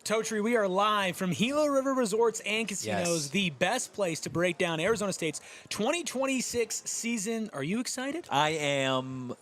Totri, we are live from Gila River Resorts and Casinos, Yes. the best place to break down Arizona State's 2026 season. Are you excited? I am.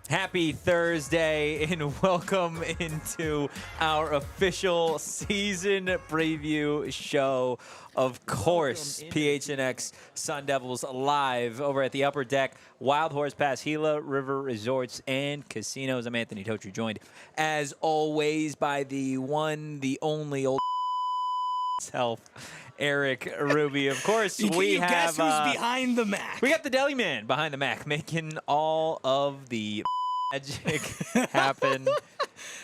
Happy Thursday and welcome into our official season preview show. Of course, PHNX Sun Devils live over at the Upper Deck, Wild Horse Pass, Gila River Resorts and Casinos. I'm Anthony Totri, joined as always by the one, the only old self, Erik Ruby. Of course, we have. Guess who's behind the Mac? We got the deli man behind the Mac, making all of the magic happen.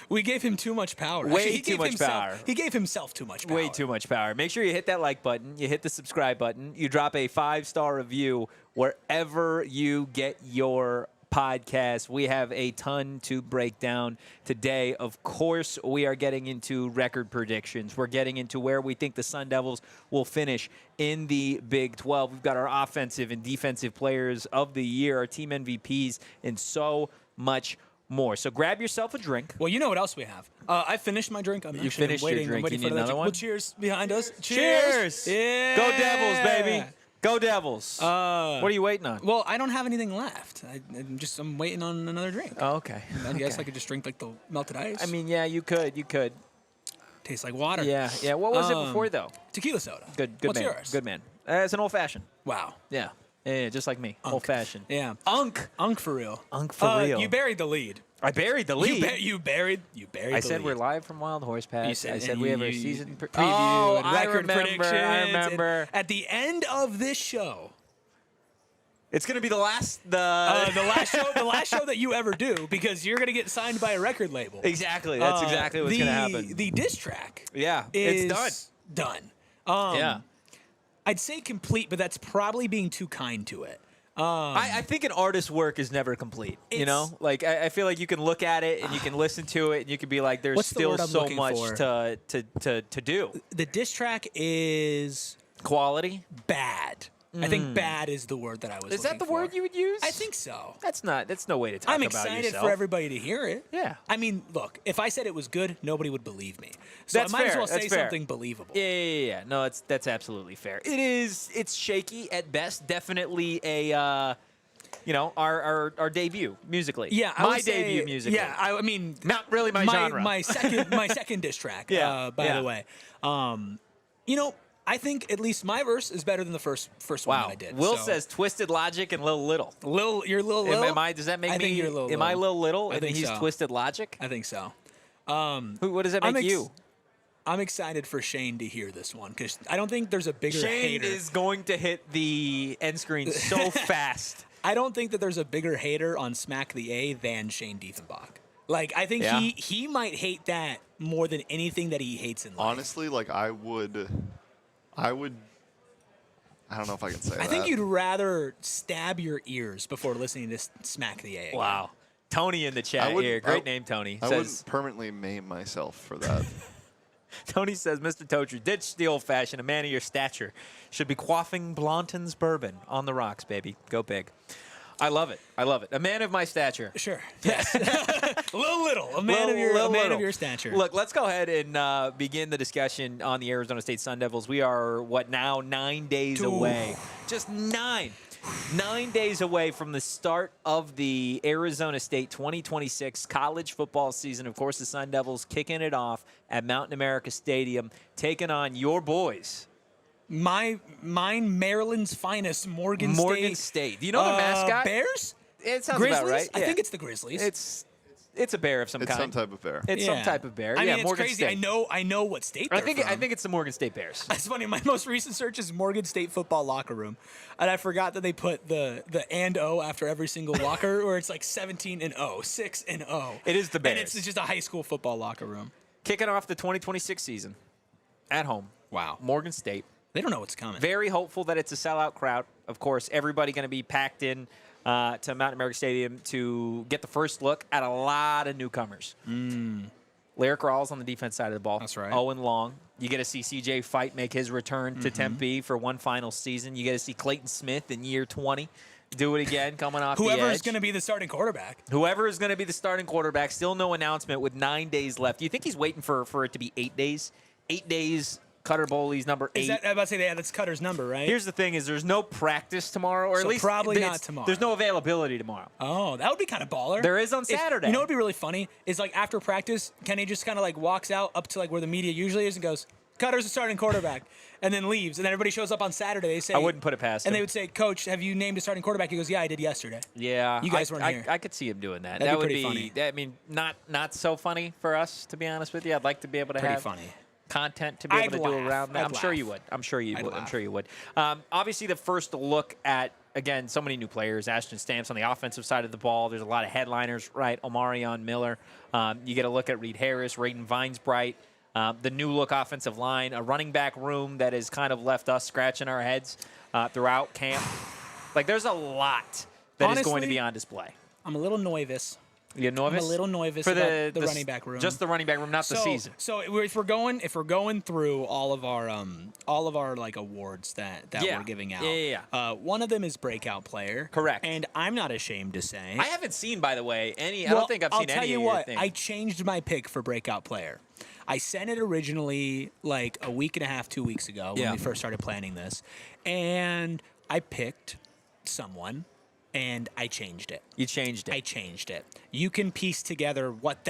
We gave him too much power. Way too much power. He gave himself too much power. Way too much power. Make sure you hit that like button. You hit the subscribe button. You drop a 5-star review wherever you get your podcast. We have a ton to break down today. Of course, we are getting into record predictions. We're getting into where we think the Sun Devils will finish in the Big 12. We've got our offensive and defensive players of the year, our team MVPs, and so much more. So grab yourself a drink. Well, you know what else we have? I finished my drink. You finished your drink. I'm waiting You need for another one? Well, cheers behind us. Cheers! Yeah. Go Devils, baby! Go Devils! What are you waiting on? Well, I don't have anything left. I'm waiting on another drink. Oh, okay. I guess I could just drink like the melted ice. I mean, yeah, you could. Tastes like water. Yeah. What was it before, though? Tequila soda. Good What's man. yours? Good man. It's an old-fashioned. Wow. Yeah, just like me. Unk. Old-fashioned. Yeah. Unk For real. Unk for real. You buried the lead. I buried the lead. You buried I said we're live from Wild Horse Pass. You I said we have our season preview Oh, and I record predictions. I remember. And at the end of this show, It's gonna be the last the last show that you ever do, because you're gonna get signed by a record label. Exactly. That's exactly what's gonna happen. The diss track. Yeah, is it's done. yeah. I'd say complete, but that's probably being too kind to it. I think an artist's work is never complete. You know, like I feel like you can look at it and you can listen to it and you can be like, there's What's the still word I'm so looking much for? to do. The diss track is Quality. bad. I think bad is the word that I was Is that looking the for. word you would use? I think so. That's no way to talk I'm about excited yourself. for everybody to hear it. Yeah. I mean, look, if I said it was good, nobody would believe me. So That's I might as fair. well That's say fair. something believable. Yeah. No, that's absolutely fair. It's shaky at best. Definitely a our debut musically. Yeah, I my would say, debut musically. Yeah, I mean, not really my genre. My second diss track. Yeah, By the way, I think at least my verse is better than the first one that I did. Will so. says Twisted Logic and Lil Little. You're Lil Little. Does that make I me? think you're Lil Am I Lil Little? I And think he's so. Twisted Logic. I think so. What does that make you? I'm excited for Shane to hear this one, because I don't think there's a bigger Shane hater. is going to hit the end screen so fast. I don't think that there's a bigger hater on Smack the A than Shane Dieffenbach. Like, I think he might hate that more than anything that he hates in life. Honestly, like I would. I don't know if I can say that. I think you'd rather stab your ears before listening to Smack the A again. Wow. Tony in the chat here. Great name, Tony. I Says, wouldn't permanently maim myself for that. Tony says, Mr. Totri, ditch the old-fashioned. A man of your stature should be quaffing Blanton's bourbon on the rocks, baby. Go big. I love it. A man of my stature. Sure. Yes. Little. A man of your stature. Look, let's go ahead and begin the discussion on the Arizona State Sun Devils. We are, 9 days away? Just 9. 9 days away from the start of the Arizona State 2026 college football season. Of course, the Sun Devils kicking it off at Mountain America Stadium, taking on your boys. Mine, Maryland's finest, Morgan State. Do you know their mascot? Bears? It sounds Grizzlies? about right. I Yeah. think it's the Grizzlies. It's It's a bear of some It's kind. some type of bear. It's some type of bear. I mean, yeah, it's Morgan crazy. State. I know what state they're from. I think it's the Morgan State Bears. It's funny. My most recent search is Morgan State football locker room, and I forgot that they put the and O after every single locker, where it's like 17-0, 6-0. It is the Bears. And it's just a high school football locker room. Kicking off the 2026 season at home. Wow. Morgan State. They don't know what's coming. Very hopeful that it's a sellout crowd. Of course, everybody going to be packed in to Mountain America Stadium to get the first look at a lot of newcomers. Lyric Rawls on the defense side of the ball. That's right. Owen Long. You get to see C.J. Fight make his return to Tempe for one final season. You get to see Clayton Smith in year 20 do it again, coming off the edge. Whoever's going to be the starting quarterback. Whoever is going to be the starting quarterback. Still no announcement with 9 days left. Do you think he's waiting for it to be 8 days? 8 days. Cutter Boley's number 8. I'm about to say, yeah, that's Cutter's number, right? Here's the thing: is there's no practice tomorrow, or So at least probably not tomorrow. There's no availability tomorrow. Oh, that would be kind of baller. There is on Saturday. You know what would be really funny is like after practice, Kenny just kind of like walks out up to like where the media usually is and goes, "Cutter's the starting quarterback," and then leaves. And then everybody shows up on Saturday. They say, I wouldn't put it past him. And they would say, "Coach, have you named a starting quarterback?" He goes, "Yeah, I did yesterday." Yeah, You guys weren't here. I could see him doing that. That'd that be would pretty be funny. I mean, not so funny for us, to be honest with you. I'd like to be able to Pretty have funny. content to be able I'd to do laugh. around that. I'd I'm sure laugh. you would. I'm sure you I'd would. I'm laugh. sure you would. Obviously, the first look at, again, so many new players. Ashton Stamps on the offensive side of the ball. There's a lot of headliners, right? Omarion Miller. You get a look at Reed Harris, Raiden Vinesbright. The new look offensive line, a running back room that has kind of left us scratching our heads throughout camp. Like, there's a lot that is going to be on display. I'm a little nervous. You nervous? I'm a little nervous for about the running back room. Just the running back room, not the season. So if we're going through all of our like awards that Yeah. we're giving out. Yeah. One of them is breakout player. Correct. And I'm not ashamed to say. I haven't seen, by the way, any. I Well, don't think I've seen I'll tell any you of your what. things. I changed my pick for breakout player. I sent it originally like a week and a half, 2 weeks ago when Yeah. we first started planning this, and I picked someone. And I changed it. You changed it. I changed it. You can piece together what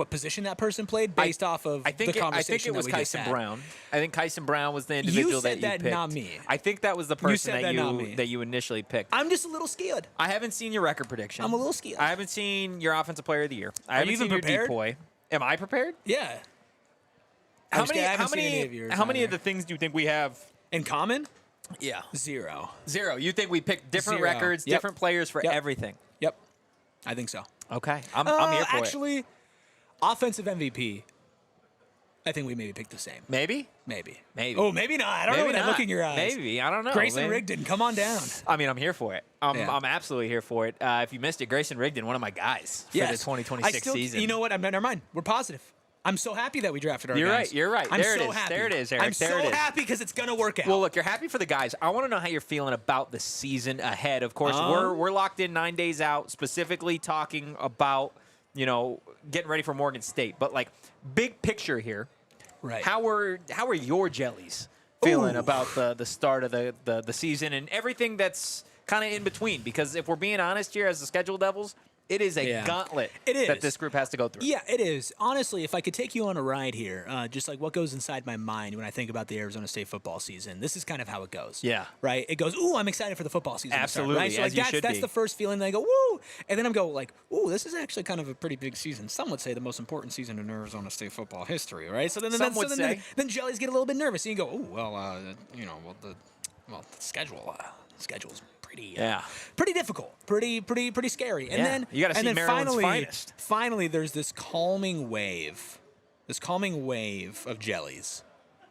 position that person played based off of the conversation I think it was that we just Kyson had. Brown. I think Kyson Brown was the individual said that you that, picked. not me. I think that was the person said that, not me. that you initially picked. I'm just a little scared. I haven't seen your record prediction. I'm a little scared. I haven't seen your offensive player of the year. I Are haven't you seen even your prepared? decoy. Am I prepared? Yeah. How I haven't seen any of many? yours How many of either. the things do you think we have? In common? Yeah. 0. 0. You think we picked different Zero. records, Yep. different players for Yep. everything? Yep. I think so. Okay. I'm here for it. Actually, offensive MVP. I think we maybe picked the same. Maybe. Maybe. Maybe. Oh, maybe not. I don't know Maybe that not. look in your eyes. Maybe. I don't know. Grayson Maybe. Rigdon, come on down. I mean, I'm here for it. I'm Yeah. absolutely here for it. If you missed it, Grayson Rigdon, one of my guys for the 2026 season. You know what? Never mind. We're positive. I'm so happy that we drafted our You're guys. right. You're right. I'm There it so is. happy. There it is, Erik. I'm There so it is. happy because it's gonna work out. Well, look, you're happy for the guys. I want to know how you're feeling about the season ahead. Of course, we're locked in 9 days out, specifically talking about, getting ready for Morgan State. But like, big picture here, right? how are your jellies feeling Ooh. about the start of the season and everything that's kind of in between? Because if we're being honest here, as the schedule Devils, it is a gauntlet that this group has to go through. Yeah, it is. Honestly, if I could take you on a ride here, just like what goes inside my mind when I think about the Arizona State football season, this is kind of how it goes. Yeah. Right? It goes, ooh, I'm excited for the football season. Absolutely, to start, right? So as you should that's be. the first feeling. And I go, woo! And then I'm go like, ooh, this is actually kind of a pretty big season. Some would say the most important season in Arizona State football history, right? So then, Some would say. Then jellies get a little bit nervous. And you go, ooh, well, the schedule's pretty difficult, pretty scary. And then you got to see Maryland's finest. Finally, there's this calming wave of jellies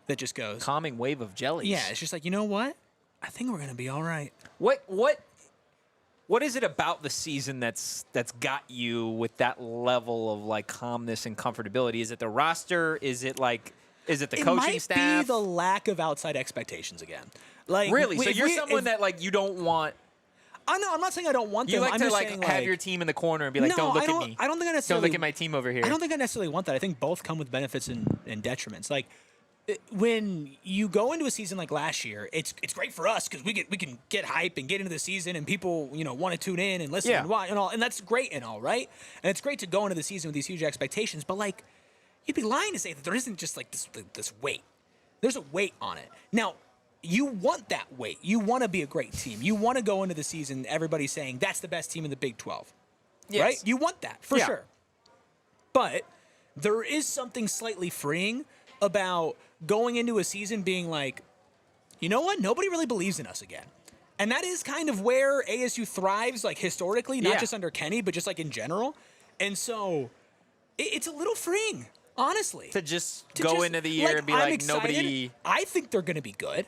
that just goes. Calming wave of jellies. Yeah, it's just like, you know what? I think we're gonna be all right. What is it about the season that's got you with that level of like calmness and comfortability? Is it the roster? Is it the coaching staff? It might be the lack of outside expectations again. Like Really? So you're someone that like you don't want. I know. I'm not saying I don't want them. You like I'm to just like saying, have your team in the corner and be like, no, don't look at me. I don't think I Don't necessarily. look at my team over here. I don't think I necessarily want that. I think both come with benefits and detriments. Like when you go into a season like last year, it's great for us because we can get hype and get into the season and people want to tune in and listen and watch and all, and that's great and all, right? And it's great to go into the season with these huge expectations. But like, you'd be lying to say that there isn't just like this weight. There's a weight on it. Now, you want that weight. You want to be a great team. You want to go into the season, everybody saying that's the best team in the Big 12. Yes. right? You want that, for Yeah. sure. But there is something slightly freeing about going into a season being like, you know what? Nobody really believes in us again. And that is kind of where ASU thrives, like historically, not Yeah. just under Kenny, but just like in general. And so it's a little freeing, honestly. To just To go just- into the year and be I'm like, excited. nobody. I think they're going to be good.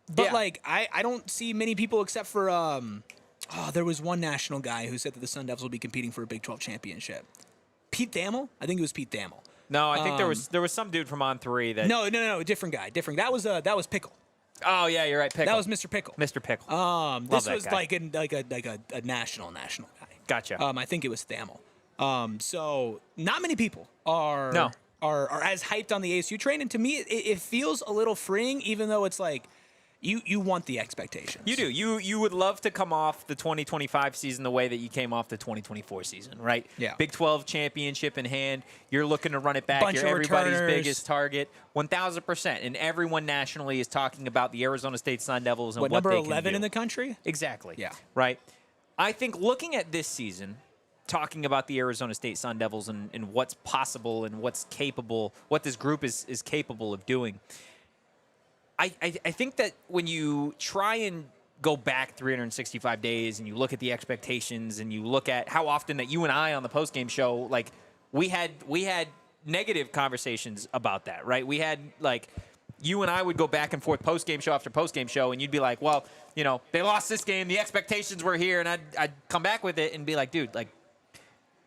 But, Yeah. like, I don't see many people except for, there was one national guy who said that the Sun Devils will be competing for a Big 12 championship. Pete Thamel? I think it was Pete Thamel. No, I think there was some dude from On 3 that. No, different guy. Different. That was Pickle. Oh yeah, you're right. Pickle. That was Mr. Pickle. Mr. Pickle. This that was guy. like a national guy. Gotcha. I think it was Thamel. So not many people are No. are as hyped on the ASU train, and to me, it feels a little freeing, even though it's like you want the expectations. You do. You would love to come off the 2025 season the way that you came off the 2024 season, right? Yeah. Big 12 championship in hand. You're looking to run it back. Bunch You're of everybody's returners. biggest target. 1,000%. And everyone nationally is talking about the Arizona State Sun Devils and what number they can 11 do. in the country? Exactly. Yeah. Right. I think looking at this season, talking about the Arizona State Sun Devils and what's possible and what's capable, what this group is capable of doing, I think that when you try and go back 365 days and you look at the expectations and you look at how often that you and I on the postgame show, like we had negative conversations about that, right? We had like you and I would go back and forth postgame show after postgame show, and you'd be like, well, you know, they lost this game, the expectations were here, and I'd come back with it and be like, dude, like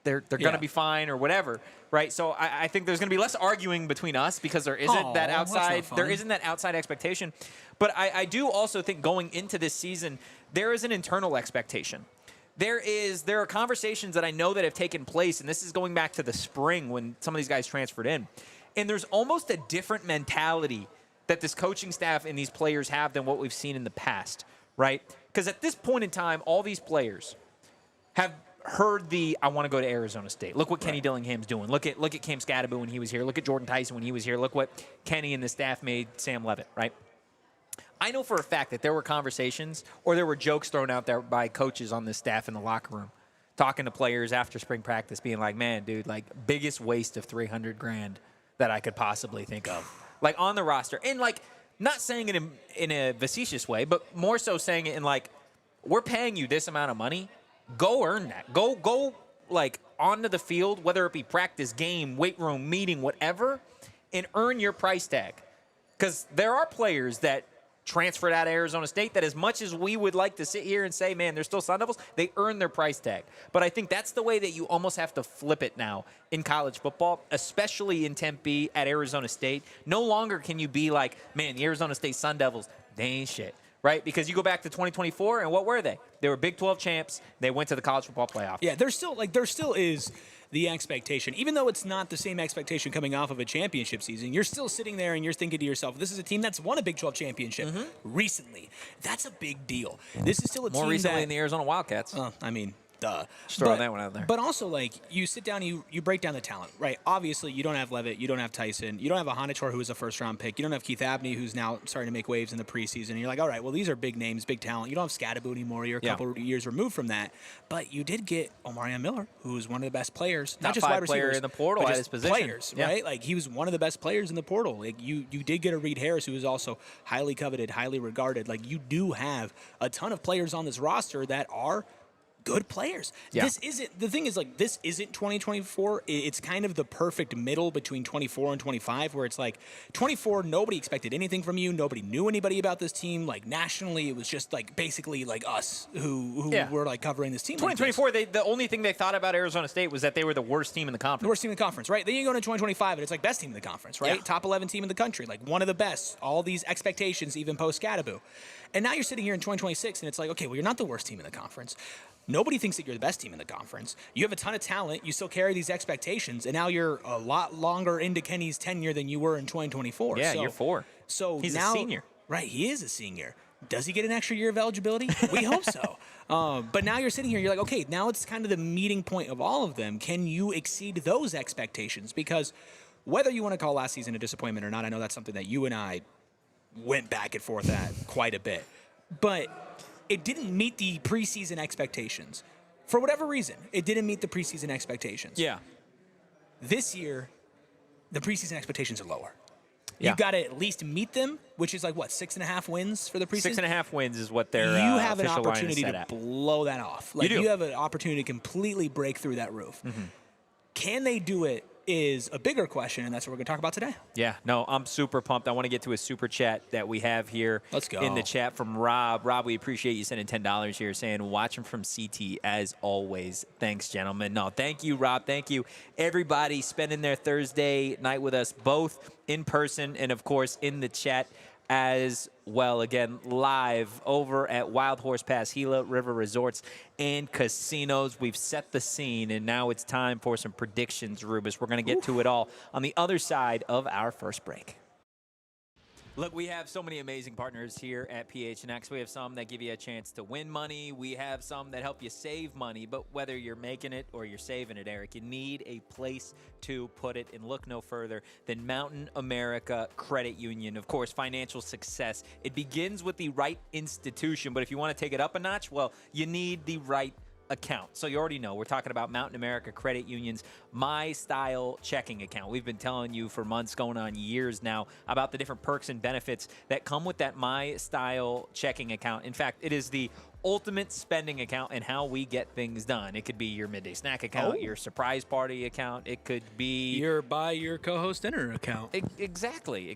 they're going to be fine or whatever, right? So I think there's going to be less arguing between us because there isn't Aw, that that's not outside fun. there isn't that outside expectation. But I do also think going into this season, there is an internal expectation. There are conversations that I know that have taken place, and this is going back to the spring when some of these guys transferred in. And there's almost a different mentality that this coaching staff and these players have than what we've seen in the past, right? Because at this point in time, all these players have heard I want to go to Arizona State. Look what Kenny Dillingham's doing. Look at Cam Scadaboo when he was here. Look at Jordan Tyson when he was here. Look what Kenny and the staff made Sam Levitt, right? I know for a fact that there were conversations or there were jokes thrown out there by coaches on this staff in the locker room talking to players after spring practice being like, man, dude, like biggest waste of $300,000 that I could possibly think of. Like on the roster. And like not saying it in a facetious way, but more so saying it in like, we're paying you this amount of money. Go earn that. Go like onto the field, whether it be practice, game, weight room, meeting, whatever, and earn your price tag. Because there are players that transferred out of Arizona State that as much as we would like to sit here and say, man, they're still Sun Devils, they earn their price tag. But I think that's the way that you almost have to flip it now in college football, especially in Tempe at Arizona State. No longer can you be like, man, the Arizona State Sun Devils, they ain't shit. Right? Because you go back to 2024, and what were they? They were Big 12 champs. They went to the college football playoff. Yeah, there still is the expectation. Even though it's not the same expectation coming off of a championship season, you're still sitting there and you're thinking to yourself, this is a team that's won a Big 12 championship recently. That's a big deal. This is still a More team recently that, in the Arizona Wildcats. I mean, duh. Just throwing that one out there. But also, like, you sit down and you break down the talent, right? Obviously, you don't have Levitt, you don't have Tyson, you don't have a Honitor who was a first-round pick, you don't have Keith Abney who's now starting to make waves in the preseason. And you're like, all right, well, these are big names, big talent. You don't have Scadaboo anymore. You're a couple of years removed from that. But you did get Omarion Miller, who was one of the best players, not Top just 5 wide player receivers, in the portal but at just his position. players, Yeah. right? Like, he was one of the best players in the portal. Like, you did get a Reed Harris, who was also highly coveted, highly regarded. Like, you do have a ton of players on this roster that are good players. Yeah. This isn't 2024. It's kind of the perfect middle between 24 and 25, where it's like 24, nobody expected anything from you. Nobody knew anybody about this team. Like nationally, it was just like basically like us who were like covering this team. 2024, the only thing they thought about Arizona State was that they were the worst team in the conference. The worst team in the conference, right? Then you go into 2025, and it's like best team in the conference, right? Yeah. Top 11 team in the country, like one of the best. All these expectations, even post Scadaboo. And now you're sitting here in 2026, and it's like, okay, well, you're not the worst team in the conference. Nobody thinks that you're the best team in the conference. You have a ton of talent. You still carry these expectations, and now you're a lot longer into Kenny's tenure than you were in 2024. Yeah, year 4. So He's now, a senior. Right, he is a senior. Does he get an extra year of eligibility? We hope so. But now you're sitting here, you're like, okay, now it's kind of the meeting point of all of them. Can you exceed those expectations? Because whether you want to call last season a disappointment or not, I know that's something that you and I went back and forth at quite a bit. But it didn't meet the preseason expectations for whatever reason, it didn't meet the preseason expectations. Yeah. This year, the preseason expectations are lower. Yeah. You've got to at least meet them, which is like, what, 6.5 wins for the preseason? 6.5 wins is what their You have an official line is opportunity set to at. blow that off. Like, You do. you have an opportunity to completely break through that roof. Can they do it is a bigger question, and that's what we're going to talk about today. Yeah, no, I'm super pumped. I want to get to a super chat that we have here. Let's go. In the chat from Rob. Rob, we appreciate you sending $10 here, saying, watching from CT as always. Thanks, gentlemen. No, thank you, Rob. Thank you, everybody spending their Thursday night with us, both in person and, of course, in the chat as well. Again, live over at Wild Horse Pass, Gila River Resorts and Casinos. We've set the scene, and now it's time for some predictions, Rubus. We're going to get to it all on the other side of our first break. Look, we have so many amazing partners here at PHNX. We have some that give you a chance to win money. We have some that help you save money. But whether you're making it or you're saving it, Erik, you need a place to put it. And look no further than Mountain America Credit Union. Of course, financial success, it begins with the right institution. But if you want to take it up a notch, well, you need the right account. So you already know we're talking about Mountain America Credit Union's My Style checking account. We've been telling you for months, going on years now, about the different perks and benefits that come with that My Style checking account. In fact, it is the ultimate spending account and how we get things done. It could be your midday snack account, your surprise party account. It could be Your buy your co-host dinner account. Exactly.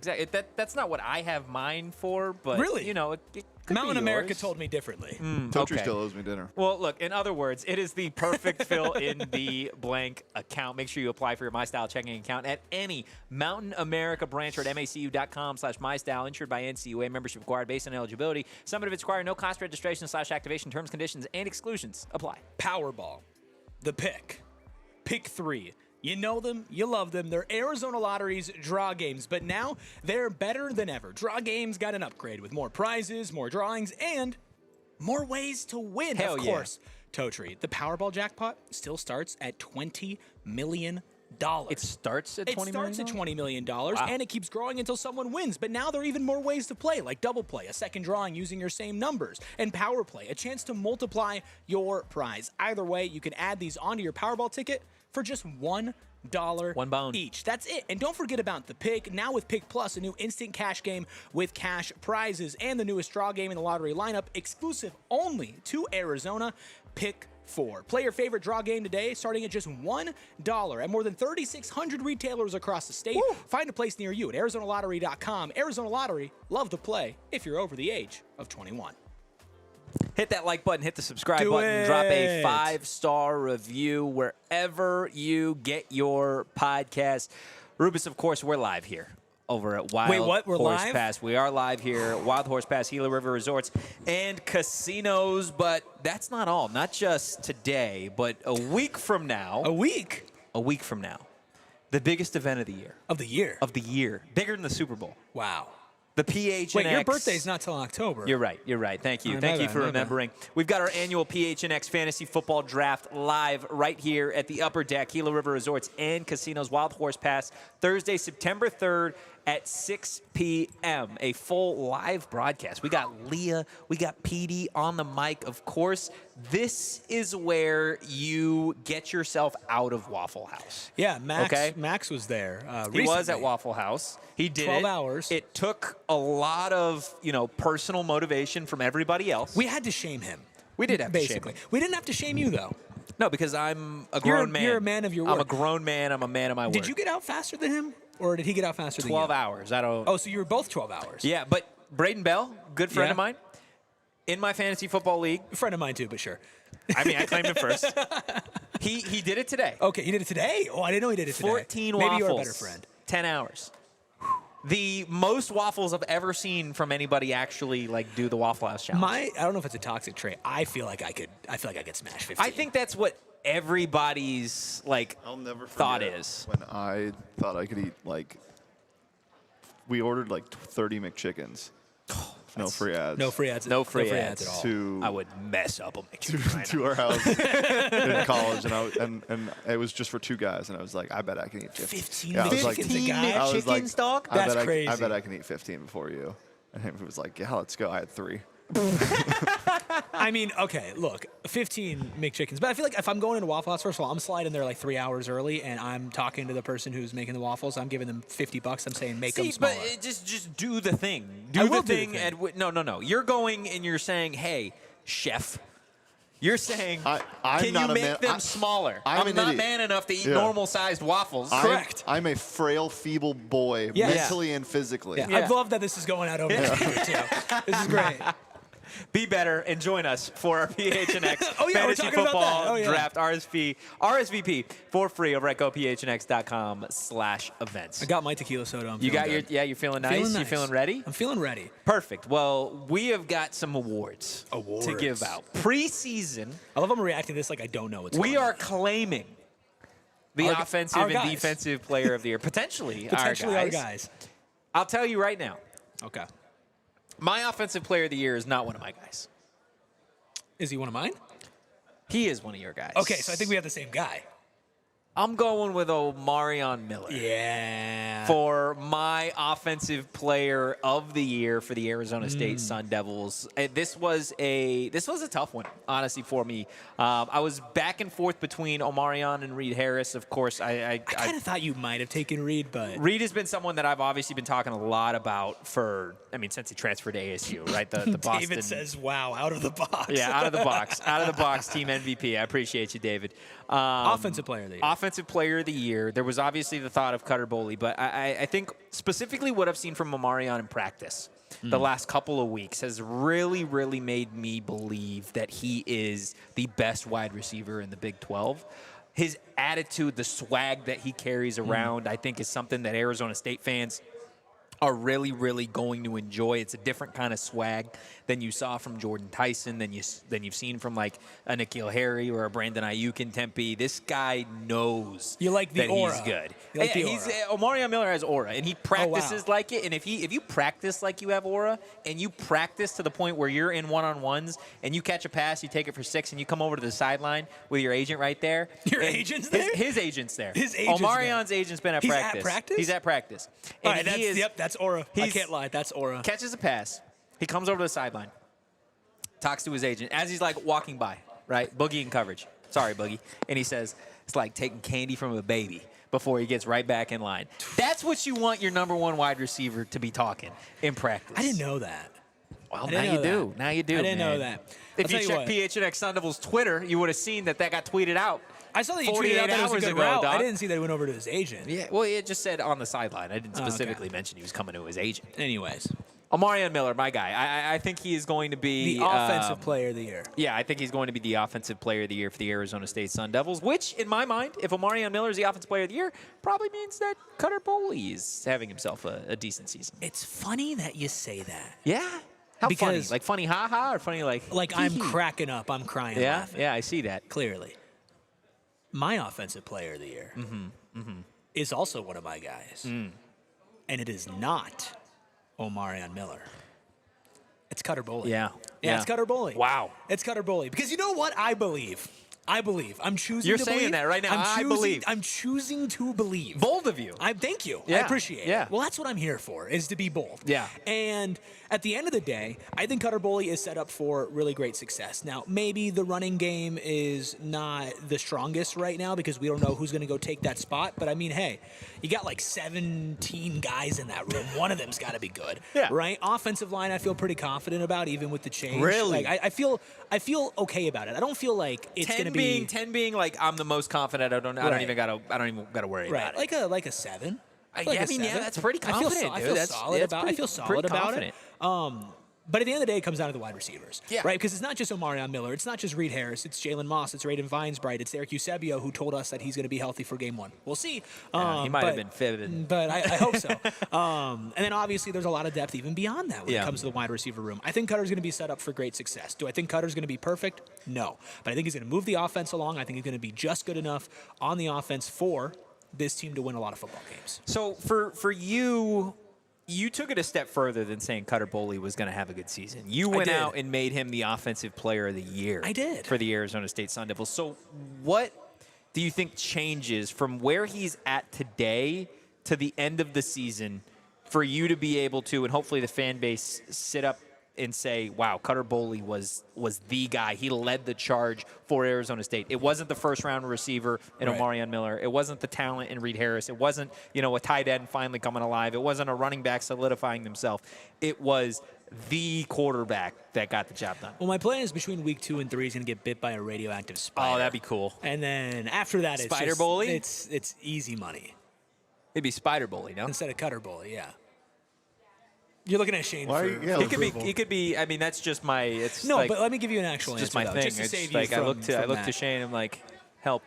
That's not what I have mine for, but Really? you know, it could Mountain be America yours. told me differently. Totri okay. still owes me dinner. Well, look, in other words, it is the perfect fill in the blank account. Make sure you apply for your My Style checking account at any Mountain America branch or at macu.com/MyStyle, insured by NCUA, membership required based on eligibility. Some benefits require no cost registration/activation. Terms, conditions, and exclusions apply. Powerball, the pick 3. You know them, you love them. They're Arizona Lottery's draw games, but now they're better than ever. Draw games got an upgrade with more prizes, more drawings, and more ways to win. Hell of course, Totri, the Powerball jackpot still starts at $20 million. It starts at $20 million? It starts at $20 million, Wow. and it keeps growing until someone wins. But now there are even more ways to play, like double play, a second drawing using your same numbers, and power play, a chance to multiply your prize. Either way, you can add these onto your Powerball ticket for just $1 £1 each. That's it. And don't forget about the Pick. Now with Pick Plus, a new instant cash game with cash prizes and the newest draw game in the lottery lineup, exclusive only to Arizona, Pick 4. Play your favorite draw game today, starting at just $1 at more than 3,600 retailers across the state. Woo. Find a place near you at ArizonaLottery.com. Arizona Lottery, love to play if you're over the age of 21. Hit that like button, hit the subscribe Do button, it. drop a 5-star review wherever you get your podcast. Rubus, of course, we're live here over at Wild Wait, what? We're Horse live? Pass. We are live here at Wild Horse Pass, Gila River Resorts and Casinos. But that's not all. Not just today, but a week from now. A week A week from now. The biggest event of the year. of the year. Of the year. Bigger than the Super Bowl. Wow. The PHNX. Wait, your birthday's not till October. You're right. You're right. Thank you. My Thank you bad, for my bad. remembering. We've got our annual PHNX Fantasy Football Draft live right here at the Upper Deck, Gila River Resorts and Casinos, Wild Horse Pass, Thursday, September 3rd at 6 p.m. A full live broadcast. We got Leah. We got Petey on the mic. Of course, this is where you get yourself out of Waffle House. Yeah, Max. Okay. Max was there. He was at recently. Waffle House. He did 12 it. hours. It took a lot of, personal motivation from everybody else. We had to shame him. We did have to shame basically. him. We didn't have to shame you though. No, because I'm a grown man. You're a man of your I'm a word. grown man. I'm a man of my word. Did you get out faster than him, or did he get out faster than you? 12 hours. I don't. Oh, so you were both 12 hours. Yeah, but Braden Bell, good friend Yeah. of mine, in my fantasy football league. A friend of mine too, but sure. I mean, I claimed him first. He did it today. Okay, you did it today? Oh, I didn't know he did it today. 14 Maybe waffles. you're a better friend. 10 hours. The most waffles I've ever seen from anybody actually do the Waffle House challenge. I don't know if it's a toxic trait. I feel like I could smash 15. I think that's what everybody's I'll never thought forget is. when I thought I could eat we ordered 30 McChickens. No free ads. no free ads. No free ads. at all. To I would mess up a McChicken. to our house in college, and it was just for 2 guys, and I was like, I bet I can eat 15. 15 Yeah, I was like, McChickens a guy? I was like, McChickens, dog? I That's bet crazy. I bet I can eat 15 before you. And he was like, yeah, let's go. I had 3. I mean, okay, look, 15 McChickens. But I feel like if I'm going into Waffle House, first of all, I'm sliding there like 3 hours early, and I'm talking to the person who's making the waffles. I'm giving them $50. I'm saying make them smaller. But just do the thing. I Do will the do the thing. thing. And no. You're going and you're saying, hey, chef. You're saying, I'm can you not a make man- them smaller? I'm an not idiot. man enough to eat Yeah. normal-sized waffles. Correct. I'm a frail, feeble boy, Yes. mentally and physically. Yeah, Yeah. I love that this is going out over here, too. This is great. Be better and join us for our PHNX Oh, yeah, we're Fantasy talking about Football that. Oh, yeah. Draft RSVP for free over at gophnx.com/events. I got my tequila soda. I'm You got feeling your, good. yeah, you're feeling nice? Feeling You nice. feeling ready? I'm feeling ready. Perfect. Well, we have got some awards to Awards. give out. Preseason, I love how I'm reacting to this like I don't know what's we going are on. claiming the Our- offensive our and guys. defensive player of the year. Potentially Potentially our our guys. guys. I'll tell you right now, Okay. my offensive player of the year is not one of my guys. Is he one of mine? He is one of your guys. Okay, so I think we have the same guy. I'm going with Omarion Miller. Yeah. For my offensive player of the year for the Arizona State Sun Devils. This was a tough one, honestly, for me. I was back and forth between Omarion and Reed Harris. Of course, I kind of thought you might have taken Reed, but Reed has been someone that I've obviously been talking a lot about since he transferred to ASU, right? The Boston. David says, wow, out of the box. Yeah, out of the box. Out of the box, team MVP. I appreciate you, David. Offensive player of the year. Offensive player of the year. There was obviously the thought of Cutter Boley, but I think specifically what I've seen from Omarion in practice the last couple of weeks has really, really made me believe that he is the best wide receiver in the Big 12. His attitude, the swag that he carries around, I think is something that Arizona State fans are really, really going to enjoy. It's a different kind of swag than you saw from Jordan Tyson, than you've seen from like a N'Keal Harry or a Brandon Ayuk in Tempe. This guy knows You like the that aura. he's good. You like the Omarion Miller has aura, and he practices wow. like it. And if you practice like you have aura, and you practice to the point where you're in one-on-ones, and you catch a pass, you take it for 6, and you come over to the sideline with your agent right there. Your and agent's there? His agent's there. His agent's Omarion's agent's been at He's at practice. practice? He's at practice. All And right, he is, that's aura. I he's- can't lie. That's aura. catches a pass. He comes over to the sideline, talks to his agent as he's like walking by, right? Boogie in coverage. Sorry, Boogie. And he says, it's like taking candy from a baby before he gets right back in line. That's what you want your number one wide receiver to be talking in practice. I didn't know that. Well, I now didn't you know do. that. Now you do. I didn't know man. that. If I'll you tell you check what. PHNX Sun Devils Twitter, you would have seen that got tweeted out. I saw that you tweeted 48 out that it was a hours good ago, route. I Doc. didn't see that it went over to his agent. Yeah, well, it just said on the sideline. I didn't okay. specifically mention he was coming to his agent. Anyways, Omarion Miller, my guy. I think he is going to be the offensive player of the year. Yeah, I think he's going to be the offensive player of the year for the Arizona State Sun Devils, which, in my mind, if Omarion Miller is the offensive player of the year, probably means that Cutter Boley is having himself a decent season. It's funny that you say that. Yeah? How funny? Because- Like funny ha-ha or funny like... Like I'm hee-hee? cracking up. I'm crying. Yeah? laughing. Yeah, I see that. Clearly. My offensive player of the year is also one of my guys. And it is not Omarion Miller. It's Cutter Boley. Yeah. Yeah, it's Cutter Boley. Wow. It's Cutter Boley. Because you know what? I believe. I'm choosing You're to saying believe. that right now. I believe. I'm choosing to believe. Bold of you. Thank you. I Yeah, appreciate yeah. it. Well, that's what I'm here for, is to be bold. Yeah. And at the end of the day, I think Cutter Boley is set up for really great success. Now, maybe the running game is not the strongest right now because we don't know who's going to go take that spot. But I mean, hey, you got like 17 guys in that room. One of them's got to be good. Yeah. Right? Offensive line, I feel pretty confident about, even with the change. Really? Like, I feel okay about it. I don't feel like it's going to be 10 being like I'm the most confident. I don't Right. even gotta worry right, about it. like a 7. Yeah, I mean, yeah, that's pretty confident, I dude. feel That's- solid that's about. I pretty- feel solid pretty about confident. it. But at the end of the day, it comes down to the wide receivers, Yeah. right? Because it's not just Omarion Miller, it's not just Reed Harris, it's Jalen Moss, it's Raiden Vinesbright, it's Erik Eusebio who told us that he's going to be healthy for Game 1. We'll see. He might have been fibbing. But I hope so. And then obviously there's a lot of depth even beyond that when Yeah. it comes to the wide receiver room. I think Cutter's going to be set up for great success. Do I think Cutter's going to be perfect? No. But I think he's going to move the offense along. I think he's going to be just good enough on the offense for this team to win a lot of football games. So for you, you took it a step further than saying Cutter Boley was going to have a good season. You went did. out and made him the offensive player of the year. I did. For the Arizona State Sun Devils. So what do you think changes from where he's at today to the end of the season for you to be able to, and hopefully the fan base, sit up and say, wow, Cutter Boley was the guy. He led the charge for Arizona State. It wasn't the first-round receiver in Right. Omarion Miller. It wasn't the talent in Reed Harris. It wasn't, a tight end finally coming alive. It wasn't a running back solidifying himself. It was the quarterback that got the job done. Well, my plan is between week 2 and 3 is going to get bit by a radioactive spider. Oh, that'd be cool. And then after that, it's Spider just, Boley? It's easy money It'd be Spider Boley, no? instead of Cutter Boley. Yeah. You're looking at Shane Why for, are you- yeah, for He could be. approval. He could be. I mean, that's just my. It's No, like, but let me give you an actual it's just answer. my though, thing. Just to It's save like you I from, look to that. Shane. I'm like, help.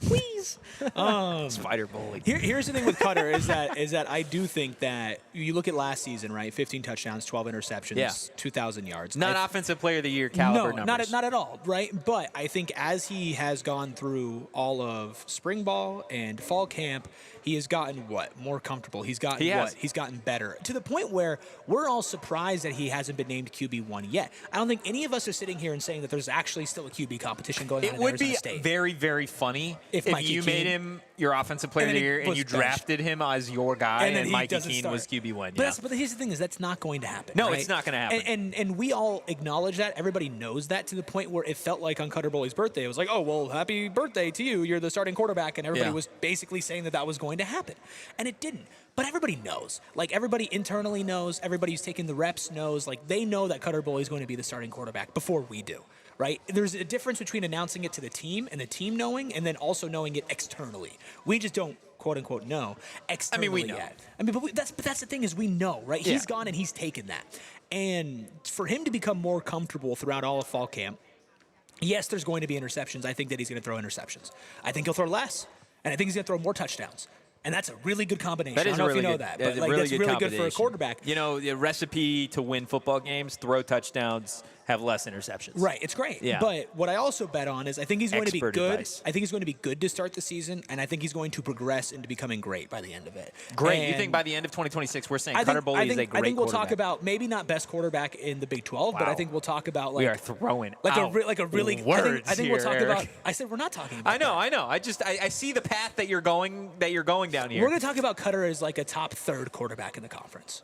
Please. Spider Boley. Here's the thing with Cutter is that I do think that you look at last season, right? 15 touchdowns, 12 interceptions, Yeah. 2,000 yards. Not offensive player of the year caliber No, numbers. not at all, right? But I think as he has gone through all of spring ball and fall camp, he has gotten more comfortable. He's gotten He has. He's gotten better to the point where we're all surprised that he hasn't been named QB1 yet. I don't think any of us are sitting here and saying that there's actually still a QB competition going on It in would Arizona be State. very, very funny If if Mikey you made Keene- him your offensive player of And the then he year and was you benched. drafted him as your guy, then and he Mikey doesn't Keene start. was QB1. But here's the thing: is that's not going to happen. No, right? it's not gonna happen. And we all acknowledge that. Everybody knows that to the point where it felt like on Cutter Boley's birthday, it was like, oh well, happy birthday to you. You're the starting quarterback, and everybody Yeah. was basically saying that was going to happen, and it didn't. But everybody knows. Like everybody internally knows. Everybody who's taking the reps knows. Like they know that Cutter Boley is going to be the starting quarterback before we do. Right? There's a difference between announcing it to the team and the team knowing, and then also knowing it externally. We just don't quote unquote know externally we know. yet. I mean, but that's the thing is we know, right? Yeah. He's gone and he's taken that, and for him to become more comfortable throughout all of fall camp, yes, there's going to be interceptions. I think that he's going to throw interceptions. I think he'll throw less, and I think he's going to throw more touchdowns. And that's a really good combination. That is I don't know really if you know good. that, That's but a like, really that's good really good for a combination. quarterback. You know, the recipe to win football games: throw touchdowns, have less interceptions. Right, it's great. Yeah. But what I also bet on is I think he's going to be Expert good. advice. I think he's going to be good to start the season, and I think he's going to progress into becoming great by the end of it. Great. You And think by the end of 2026, we're saying I Cutter think, Boley I is a think, great I think we'll quarterback? talk about maybe not best quarterback in the Big 12, but I Wow. think we'll talk about We like are throwing like out a really words I think we'll here, talk Erik. about. I said we're not talking about. I know. I see the path that you're going down here. We're going to talk about Cutter as like a top third quarterback in the conference.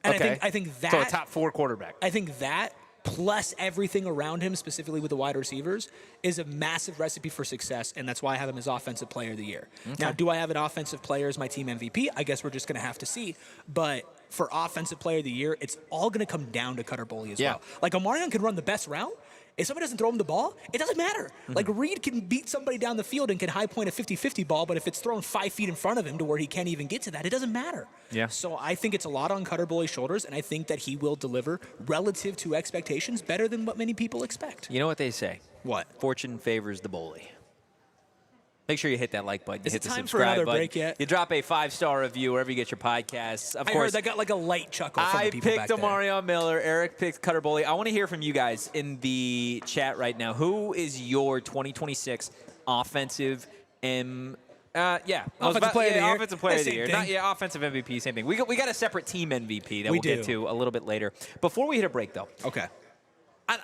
And Okay. I think that So a top 4 quarterback. I think that plus everything around him, specifically with the wide receivers, is a massive recipe for success, and that's why I have him as Offensive Player of the Year. Now, do I have an offensive player as my team MVP? I guess we're just going to have to see. But for Offensive Player of the Year, it's all going to come down to Cutter Boley as Yeah. well. Like, Omarion could run the best route. If somebody doesn't throw him the ball, it doesn't matter. Like, Reed can beat somebody down the field and can high point a 50-50 ball, but if it's thrown 5 feet in front of him to where he can't even get to that, it doesn't matter. Yeah. So I think it's a lot on Cutter Boley's shoulders, and I think that he will deliver relative to expectations better than what many people expect. You know what they say? What? Fortune favors the Boley. Make sure you hit that like button. You Is hit it the time for subscribe another button. break yet? You drop a 5-star review wherever you get your podcasts. Of I course, heard that got like a light chuckle from I the people picked back there. Omarion Miller. Erik picked Cutter Boley. I want to hear from you guys in the chat right now. Who is your 2026 offensive Offensive player of the year. Offensive player of the Same year. thing. Offensive MVP, same thing. We got a separate team MVP that We we'll get do. to a little bit later. Before we hit a break, though, Okay.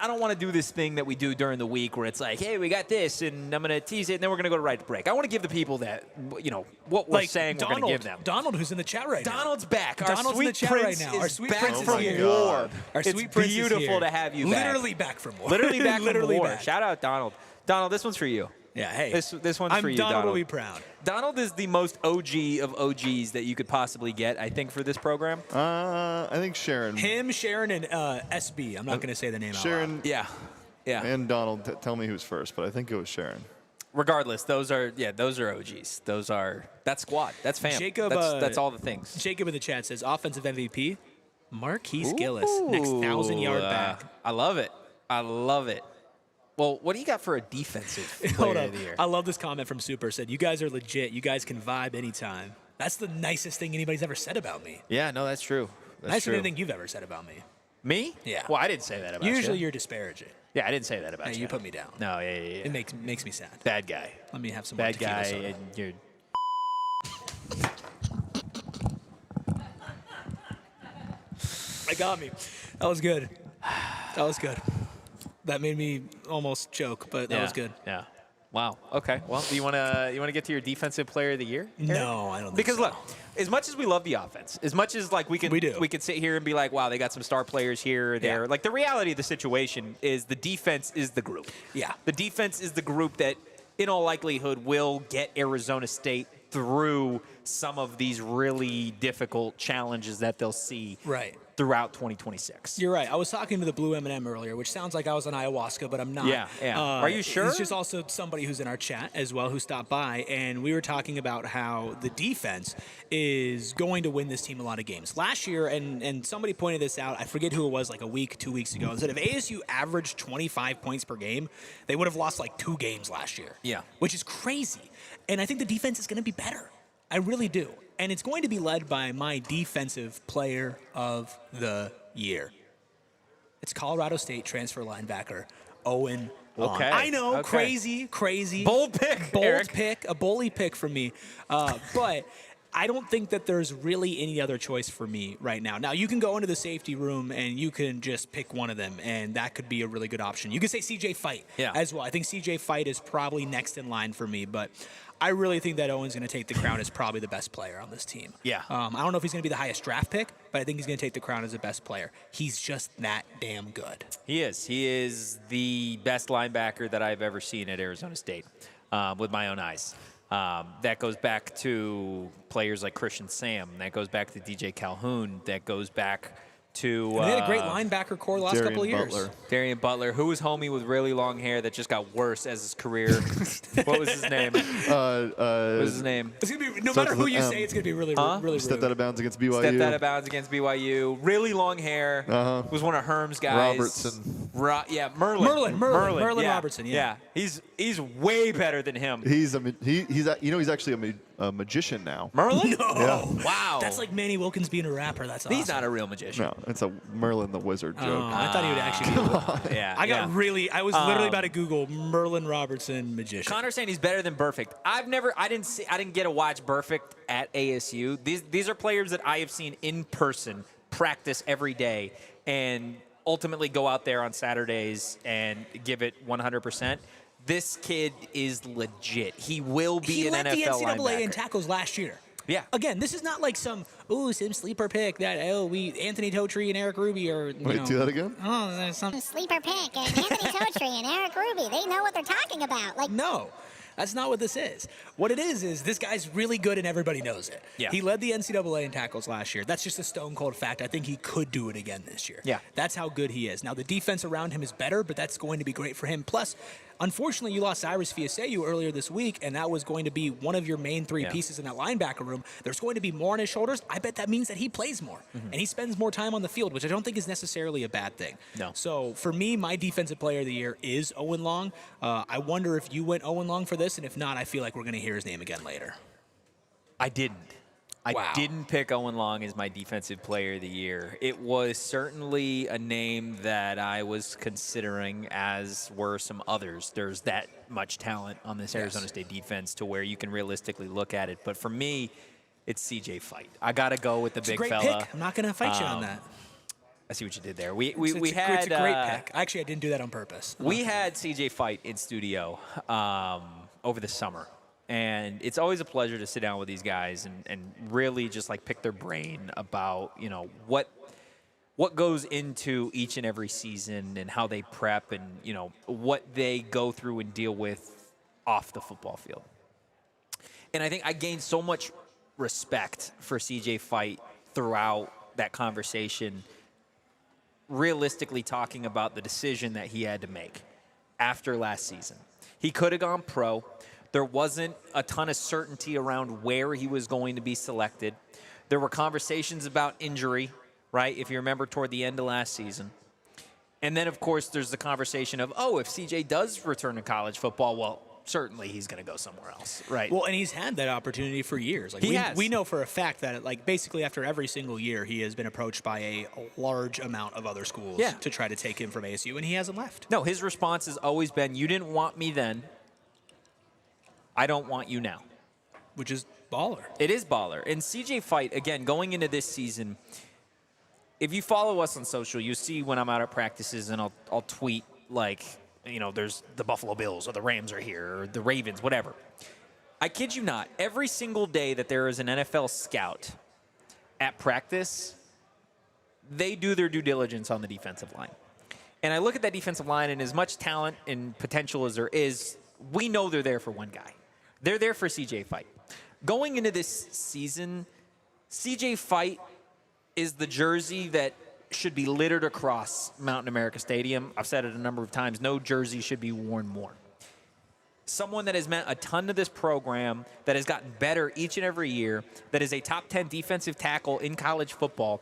I don't want to do this thing that we do during the week where it's like, hey, we got this, and I'm going to tease it, and then we're going to go to right to break. I want to give the people that, what we're saying we're going to give them. Donald, who's in the chat right now. Donald's back. Donald's Our in the sweet chat prince right now. Our is sweet back prince is from here. war. Our It's sweet prince is beautiful here. to have you back. Literally back from war. Literally back Literally from war. back. Shout out Donald. Donald, this one's for you. Yeah, hey. This one's for you, Donald Donald. will be proud. Donald is the most OG of OGs that you could possibly get, I think, for this program. I think Sharon. Him, Sharon, and SB. I'm not going to say the name out Sharon loud. Yeah. and Donald. Tell me who's first, but I think it was Sharon. Regardless, those are OGs. That's squad. That's fam. Jacob, that's all the things. Jacob in the chat says offensive MVP, Marquise Gillis, next 1,000-yard back. I love it. Well, what do you got for a defensive Hold player up. of the year? I love this comment from Super. Said, you guys are legit. You guys can vibe anytime. That's the nicest thing anybody's ever said about me. Yeah, no, that's true. That's Nicer true. than anything you've ever said about me. Me? Yeah. Well, I didn't say that about Usually you. you're disparaging. Yeah, I didn't say that about Hey, you. you put me down. No, yeah. It makes me sad. Bad guy. Let me have some more Bad tequila guy, soda. and you're. That got me. That was good. That made me almost choke, but that was good. Yeah. Wow. Okay. Well, do you want to get to your defensive player of the year? Erik? No, I don't think Because so. look, as much as we love the offense, as much as like we can sit here and be like, wow, they got some star players here or there. Yeah. Like the reality of the situation is the defense is the group. Yeah. The defense is the group that, in all likelihood, will get Arizona State through some of these really difficult challenges that they'll see throughout 2026. You're right. I was talking to the Blue M&M earlier, which sounds like I was on ayahuasca, but I'm not. Yeah. Are you sure? He's just also somebody who's in our chat as well who stopped by, and we were talking about how the defense is going to win this team a lot of games. Last year, and somebody pointed this out, I forget who it was, like a week, 2 weeks ago, said if ASU averaged 25 points per game, they would have lost like 2 games last year. Yeah. Which is crazy. And I think the defense is going to be better. I really do. And it's going to be led by my defensive player of the year. It's Colorado State transfer linebacker, Owen Long. Okay. I know, okay. crazy. Bold pick, Erik. A bully pick from me. But I don't think that there's really any other choice for me right now. Now, you can go into the safety room and you can just pick one of them, and that could be a really good option. You could say CJ Fight as well. I think CJ Fight is probably next in line for me, but I really think that Owen's going to take the crown as probably the best player on this team. Yeah. I don't know if he's going to be the highest draft pick, but I think he's going to take the crown as the best player. He's just that damn good. He is. He is the best linebacker that I've ever seen at Arizona State with my own eyes. That goes back to players like Christian Sam. That goes back to DJ Calhoun. That goes back to they had a great linebacker core the last couple of years. Darian Butler, who was homie with really long hair that just got worse as his career. What was his name? What was his name? It's gonna be no matter who you say, it's gonna be really really. Stepped out of bounds against BYU. Stepped out of bounds against BYU. Really long hair. Was one of Herm's guys. Robertson. Merlin Merlin Robertson. Yeah. He's way better than him. He's actually a magician now. Merlin? No. Yeah. Wow. That's like Manny Wilkins being a rapper. That's awesome. He's not a real magician. No, it's a Merlin the Wizard joke. I thought he would actually be. Yeah. I was literally about to Google Merlin Robertson magician. Connor's saying he's better than Burfict. I didn't get to watch Burfict at ASU. These are players that I have seen in person practice every day and ultimately go out there on Saturdays and give it 100%. This kid is legit. He will be an NFL linebacker. He led the NCAA in tackles last year. Yeah. Again, this is not like some sleeper pick that Anthony Totri and Erik Ruby are. Wait, do that again? Oh, there's some sleeper pick and Anthony Totri and Erik Ruby. They know what they're talking about. Like no. That's not what this is. What it is this guy's really good and everybody knows it. Yeah. He led the NCAA in tackles last year. That's just a stone cold fact. I think he could do it again this year. Yeah. That's how good he is. Now, the defense around him is better, but that's going to be great for him. Plus, unfortunately, you lost Cyrus Fiaseu earlier this week, and that was going to be one of your main three pieces in that linebacker room. There's going to be more on his shoulders. I bet that means that he plays more, and he spends more time on the field, which I don't think is necessarily a bad thing. No. So, for me, my defensive player of the year is Owen Long. I wonder if you went Owen Long for this, and if not, I feel like we're going to hear his name again later. I didn't. I didn't pick Owen Long as my defensive player of the year. It was certainly a name that I was considering, as were some others. There's that much talent on this Arizona State defense to where you can realistically look at it. But for me, it's CJ Fight. I got to go with the big fella. It's a great pick. I'm not going to fight you on that. I see what you did there. It's a great pick. Actually, I didn't do that on purpose. We had CJ Fight in studio over the summer. And it's always a pleasure to sit down with these guys and really just like pick their brain about, what goes into each and every season and how they prep and, what they go through and deal with off the football field. And I think I gained so much respect for CJ Fight throughout that conversation, realistically talking about the decision that he had to make after last season. He could have gone pro. There wasn't a ton of certainty around where he was going to be selected. There were conversations about injury, right, if you remember toward the end of last season. And then, of course, there's the conversation of, if CJ does return to college football, well, certainly he's going to go somewhere else, right? Well, and he's had that opportunity for years. Like he has. We know for a fact that, basically after every single year, he has been approached by a large amount of other schools to try to take him from ASU, and he hasn't left. No, his response has always been, you didn't want me then. I don't want you now. Which is baller. It is baller. And CJ Fight, again, going into this season, if you follow us on social, you see when I'm out at practices and I'll tweet there's the Buffalo Bills or the Rams are here or the Ravens, whatever. I kid you not, every single day that there is an NFL scout at practice, they do their due diligence on the defensive line. And I look at that defensive line, and as much talent and potential as there is, we know they're there for one guy. They're there for CJ Fight. Going into this season, CJ Fight is the jersey that should be littered across Mountain America Stadium. I've said it a number of times. No jersey should be worn more. Someone that has meant a ton to this program, that has gotten better each and every year, that is a top 10 defensive tackle in college football.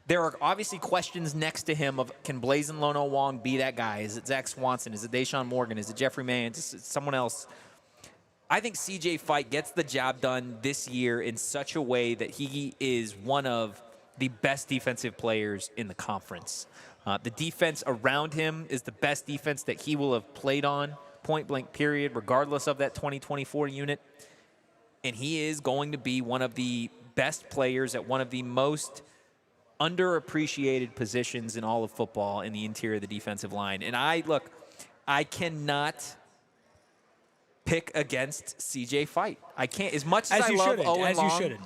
There are obviously questions next to him of, can Blazin Lono Wong be that guy? Is it Zach Swanson? Is it Deshaun Morgan? Is it Jeffrey Mann? Is it someone else? I think CJ Fight gets the job done this year in such a way that he is one of the best defensive players in the conference. The defense around him is the best defense that he will have played on, point blank period, regardless of that 2024 unit. And he is going to be one of the best players at one of the most underappreciated positions in all of football in the interior of the defensive line. And I cannot pick against CJ Fight. I can't, as much as I love Owen Long,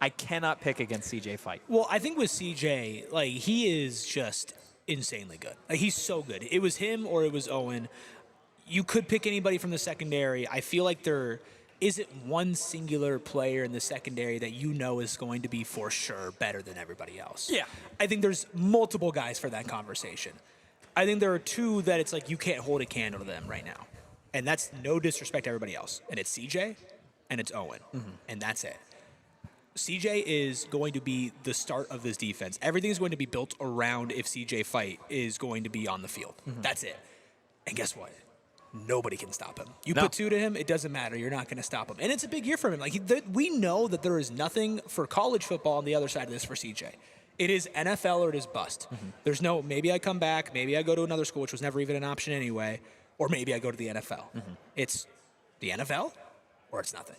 I cannot pick against CJ Fight. Well, I think with CJ, like, he is just insanely good. Like, he's so good. It was him or it was Owen. You could pick anybody from the secondary. I feel like there isn't one singular player in the secondary that you know is going to be for sure better than everybody else. Yeah. I think there's multiple guys for that conversation. I think there are two that it's like you can't hold a candle to them right now. And that's no disrespect to everybody else. And it's CJ and it's Owen. Mm-hmm. And that's it. CJ is going to be the start of this defense. Everything's going to be built around if CJ Fight is going to be on the field. Mm-hmm. That's it. And guess what? Nobody can stop him. You put two to him, it doesn't matter. You're not going to stop him. And it's a big year for him. Like we know that there is nothing for college football on the other side of this for CJ. It is NFL or it is bust. Mm-hmm. There's no, maybe I come back, maybe I go to another school, which was never even an option anyway, or maybe I go to the NFL. Mm-hmm. It's the NFL or it's nothing.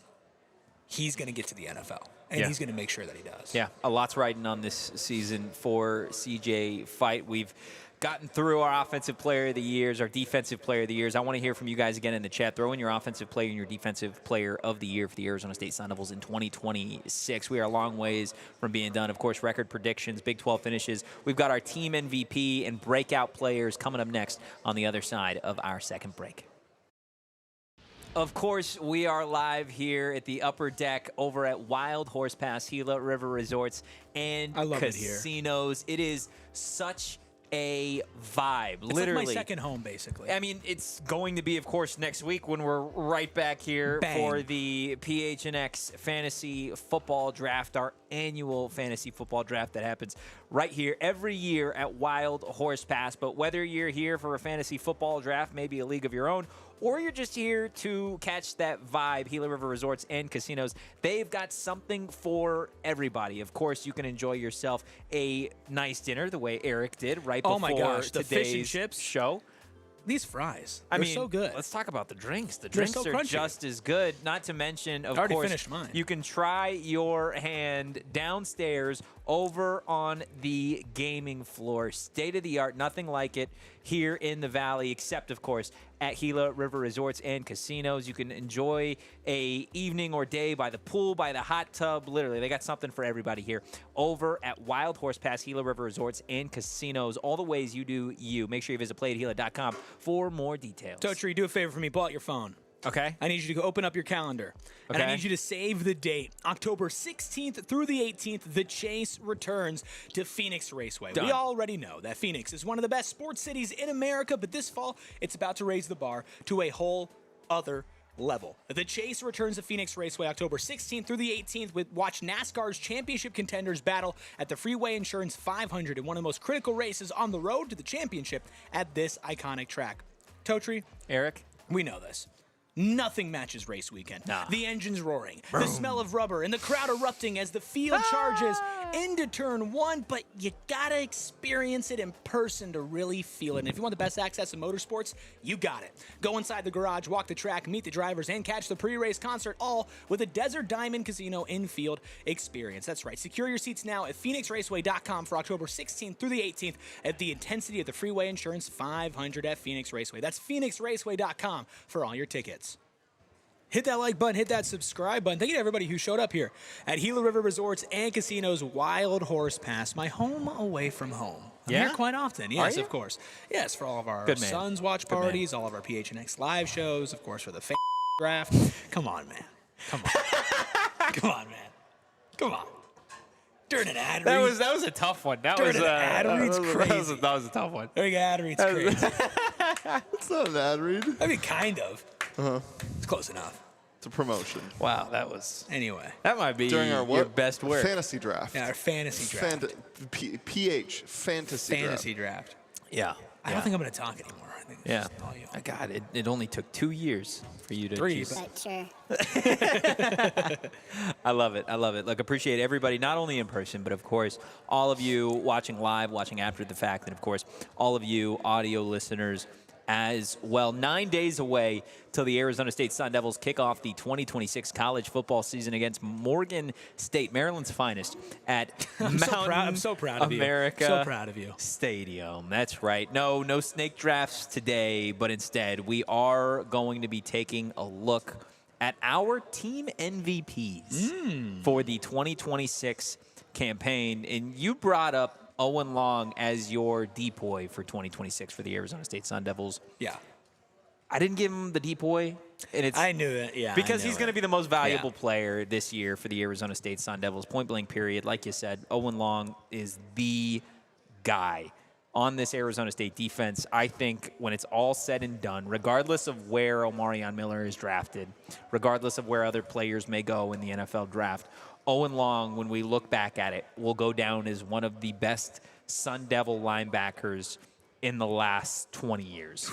He's going to get to the NFL, and he's going to make sure that he does. Yeah, a lot's riding on this season for CJ Fight. We've gotten through our offensive player of the years, our defensive player of the years. I want to hear from you guys again in the chat. Throw in your offensive player and your defensive player of the year for the Arizona State Sun Devils in 2026. We are a long ways from being done. Of course, record predictions, Big 12 finishes. We've got our team MVP and breakout players coming up next on the other side of our second break. Of course, we are live here at the upper deck over at Wild Horse Pass, Gila River Resorts and Casinos. It is such a vibe, it's literally. Like my second home, basically. I mean, it's going to be, of course, next week when we're right back here for the PHNX Fantasy Football Draft, our annual fantasy football draft that happens right here every year at Wild Horse Pass. But whether you're here for a fantasy football draft, maybe a league of your own, or you're just here to catch that vibe, Gila River Resorts and Casinos, they've got something for everybody. Of course, you can enjoy yourself a nice dinner the way Erik did right before the fish and chips show. These fries, they're so good. Let's talk about the drinks. The drinks are crunchy. just as good. Not to mention, of already course, finished mine. You can try your hand downstairs over on the gaming floor. State-of-the-art, nothing like it here in the Valley, except, of course, at Gila River Resorts and Casinos. You can enjoy a evening or day by the pool, by the hot tub. Literally, they got something for everybody here over at Wild Horse Pass, Gila River Resorts and Casinos. All the ways you do you. Make sure you visit playatgila.com for more details. Totri, do a favor for me. Pull out your phone. Okay. I need you to open up your calendar. Okay. And I need you to save the date. October 16th through the 18th, the Chase returns to Phoenix Raceway. Done. We already know that Phoenix is one of the best sports cities in America, but this fall, it's about to raise the bar to a whole other level. The Chase returns to Phoenix Raceway October 16th through the 18th. Watch NASCAR's championship contenders battle at the Freeway Insurance 500 in one of the most critical races on the road to the championship at this iconic track. Totri, Erik, we know this. Nothing matches race weekend. Nah. The engine's roaring, the smell of rubber, and the crowd erupting as the field charges into turn one, but you gotta experience it in person to really feel it. And if you want the best access to motorsports, you got it. Go inside the garage, walk the track, meet the drivers, and catch the pre-race concert, all with a Desert Diamond Casino in-field experience. That's right. Secure your seats now at PhoenixRaceway.com for October 16th through the 18th at the intensity of the Freeway Insurance 500 at Phoenix Raceway. That's PhoenixRaceway.com for all your tickets. Hit that like button, hit that subscribe button. Thank you to everybody who showed up here at Gila River Resorts and Casinos Wild Horse Pass, my home away from home. I'm Yeah? here quite often. Yes, of course. Yes, for all of our Good man. Suns watch Good man. parties, all of our PHNX live shows, of course, for the draft. Come on, man. Come on. Come on, man. Come on. During an ad That read. was a tough one. That During was an ad read's crazy. that was a tough one. During an ad read's crazy. It's not an ad read. I mean, kind of. It's close enough. It's a promotion. Wow, that might be During our what? your best work. Fantasy draft. Yeah, our fantasy draft. PH. Fantasy draft. Fantasy draft. Yeah. I don't think I'm going to talk anymore. I think it's Yeah. just all you. God, it only took 2 years for you to 3, achieve. But sure. I love it. I love it. Look, appreciate everybody, not only in person, but of course, all of you watching live, watching after the fact, and of course, all of you audio listeners as well. 9 days away till the Arizona State Sun Devils kick off the 2026 college football season against Morgan State, Maryland's finest, at I'm so proud of America you. So proud of you. Stadium. That's right. No snake drafts today, but instead we are going to be taking a look at our team MVPs for the 2026 campaign. And you brought up Owen Long as your depoy for 2026 for the Arizona State Sun Devils. Yeah. I didn't give him the depoy, and it's I knew it. Yeah. because he's going to be the most valuable Yeah. player this year for the Arizona State Sun Devils. Point blank period. Like you said, Owen Long is the guy on this Arizona State defense. I think when it's all said and done, regardless of where Omarion Miller is drafted, regardless of where other players may go in the NFL draft, Owen Long, when we look back at it, will go down as one of the best Sun Devil linebackers in the last 20 years.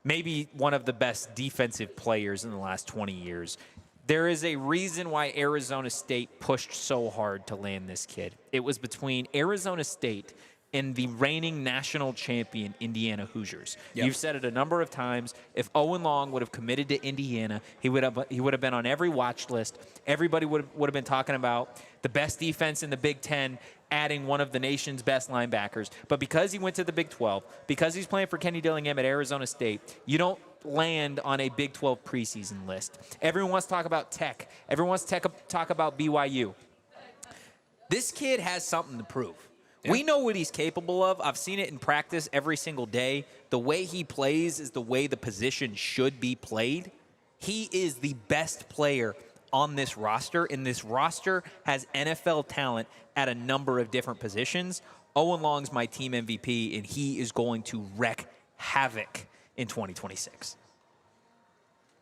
Maybe one of the best defensive players in the last 20 years. There is a reason why Arizona State pushed so hard to land this kid. It was between Arizona State and the reigning national champion Indiana Hoosiers. Yep. You've said it a number of times. If Owen Long would have committed to Indiana, he would have been on every watch list. Everybody would have been talking about the best defense in the Big Ten, adding one of the nation's best linebackers. But because he went to the Big 12, because he's playing for Kenny Dillingham at Arizona State, you don't land on a Big 12 preseason list. Everyone wants to talk about Tech. Everyone wants to talk about BYU. This kid has something to prove. Yeah. We know what he's capable of. I've seen it in practice every single day. The way he plays is the way the position should be played. He is the best player on this roster, and this roster has NFL talent at a number of different positions. Owen Long's my team MVP, and he is going to wreak havoc in 2026.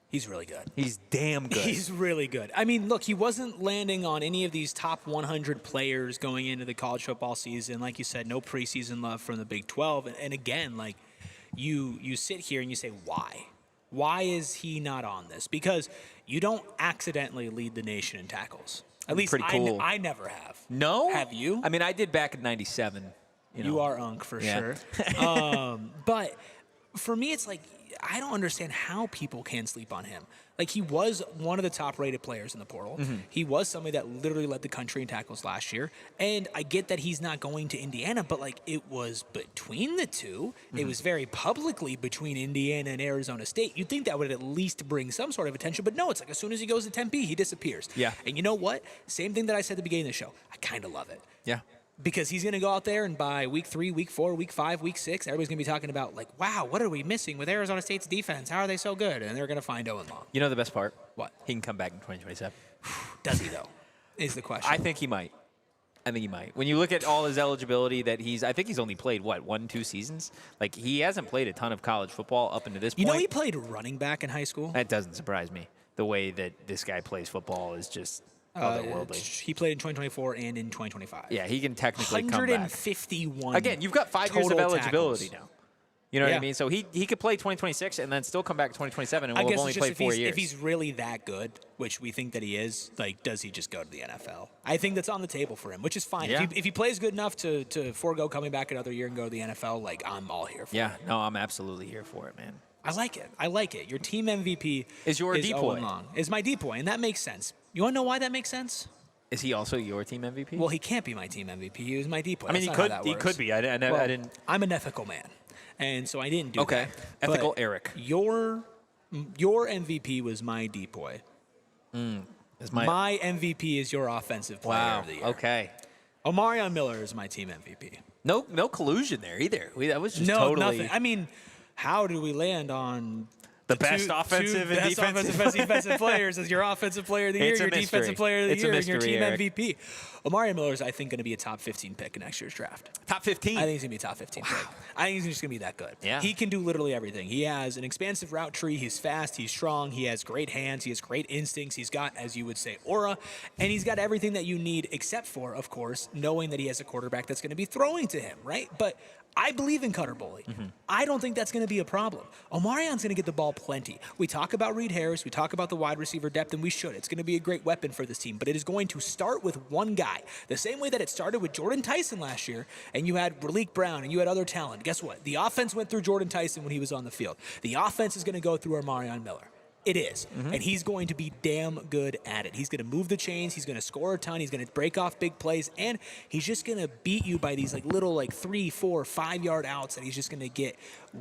He's really good. He's damn good. He's really good. I mean, look, he wasn't landing on any of these top 100 players going into the college football season. Like you said, no preseason love from the Big 12. And again, like you sit here and you say, why? Why is he not on this? Because you don't accidentally lead the nation in tackles. At least pretty cool. I never have. No? Have you? I mean, I did back in 97. You are Unk for Yeah. sure. But for me, it's like, I don't understand how people can sleep on him. Like, he was one of the top-rated players in the portal. Mm-hmm. He was somebody that literally led the country in tackles last year. And I get that he's not going to Indiana, but, like, it was between the two. Mm-hmm. It was very publicly between Indiana and Arizona State. You'd think that would at least bring some sort of attention, but no, it's like as soon as he goes to Tempe, he disappears. Yeah. And you know what? Same thing that I said at the beginning of the show. I kind of love it. Yeah. Because he's going to go out there and by week 3, week 4, week 5, week 6, everybody's going to be talking about, like, wow, what are we missing with Arizona State's defense? How are they so good? And they're going to find Owen Long. You know the best part? What? He can come back in 2027. Does he, though? Is the question. I think he might. When you look at all his eligibility I think he's only played, 1-2 seasons? Like, he hasn't played a ton of college football up until this point. You know he played running back in high school? That doesn't surprise me. The way that this guy plays football is just otherworldly. He played in 2024 and in 2025. Yeah, he can technically come back. 151. Again, you've got 5 years of total eligibility tackles. now. You know what Yeah. I mean? So he could play 2026 and then still come back 2027 and I will guess have only it's just played 4 years. if he's really that good, which we think that he is, like, does he just go to the NFL? I think that's on the table for him, which is fine. Yeah. If he plays good enough to forego coming back another year and go to the NFL, like, I'm all here for it. Yeah, no, I'm absolutely here for it, man. I like it. I like it. Your team MVP Is your depoy. Owen Long. Is my depoy, and that makes sense. You want to know why that makes sense? Is he also your team MVP? Well, he can't be my team MVP. He was my depoy. I mean, That's not how that he works. could be. I didn't. I'm an ethical man, and so I didn't do Okay. that. Ethical But Erik. Your MVP was my depoy. My MVP is your offensive player of the year. Okay. Omarion Miller is my team MVP. No collusion there either. That was just No, totally nothing. I mean, how did we land on the best offensive and best defensive. best defensive players as your offensive player of the year, It's a your mystery. defensive player of the It's a year, and your mystery, team Erik. MVP? Omarion Miller is, I think, going to be a top 15 pick in next year's draft. Top 15. I think he's going to be a top 15 pick. I think he's just going to be that good. Yeah. He can do literally everything. He has an expansive route tree. He's fast. He's strong. He has great hands. He has great instincts. He's got, as you would say, aura. And he's got everything that you need except for, of course, knowing that he has a quarterback that's going to be throwing to him, right? But I believe in Cutter Boley. I don't think that's going to be a problem. Omarion's going to get the ball plenty. We talk about Reed Harris. We talk about the wide receiver depth, and we should. It's going to be a great weapon for this team, but it is going to start with one guy. The same way that it started with Jordan Tyson last year, and you had Raleek Brown, and you had other talent. Guess what? The offense went through Jordan Tyson when he was on the field. The offense is going to go through Omarion Miller. It is. And he's going to be damn good at it. He's going to move the chains. He's going to score a ton. He's going to break off big plays. And he's just going to beat you by these little 3, 4, 5 yard outs that he's just going to get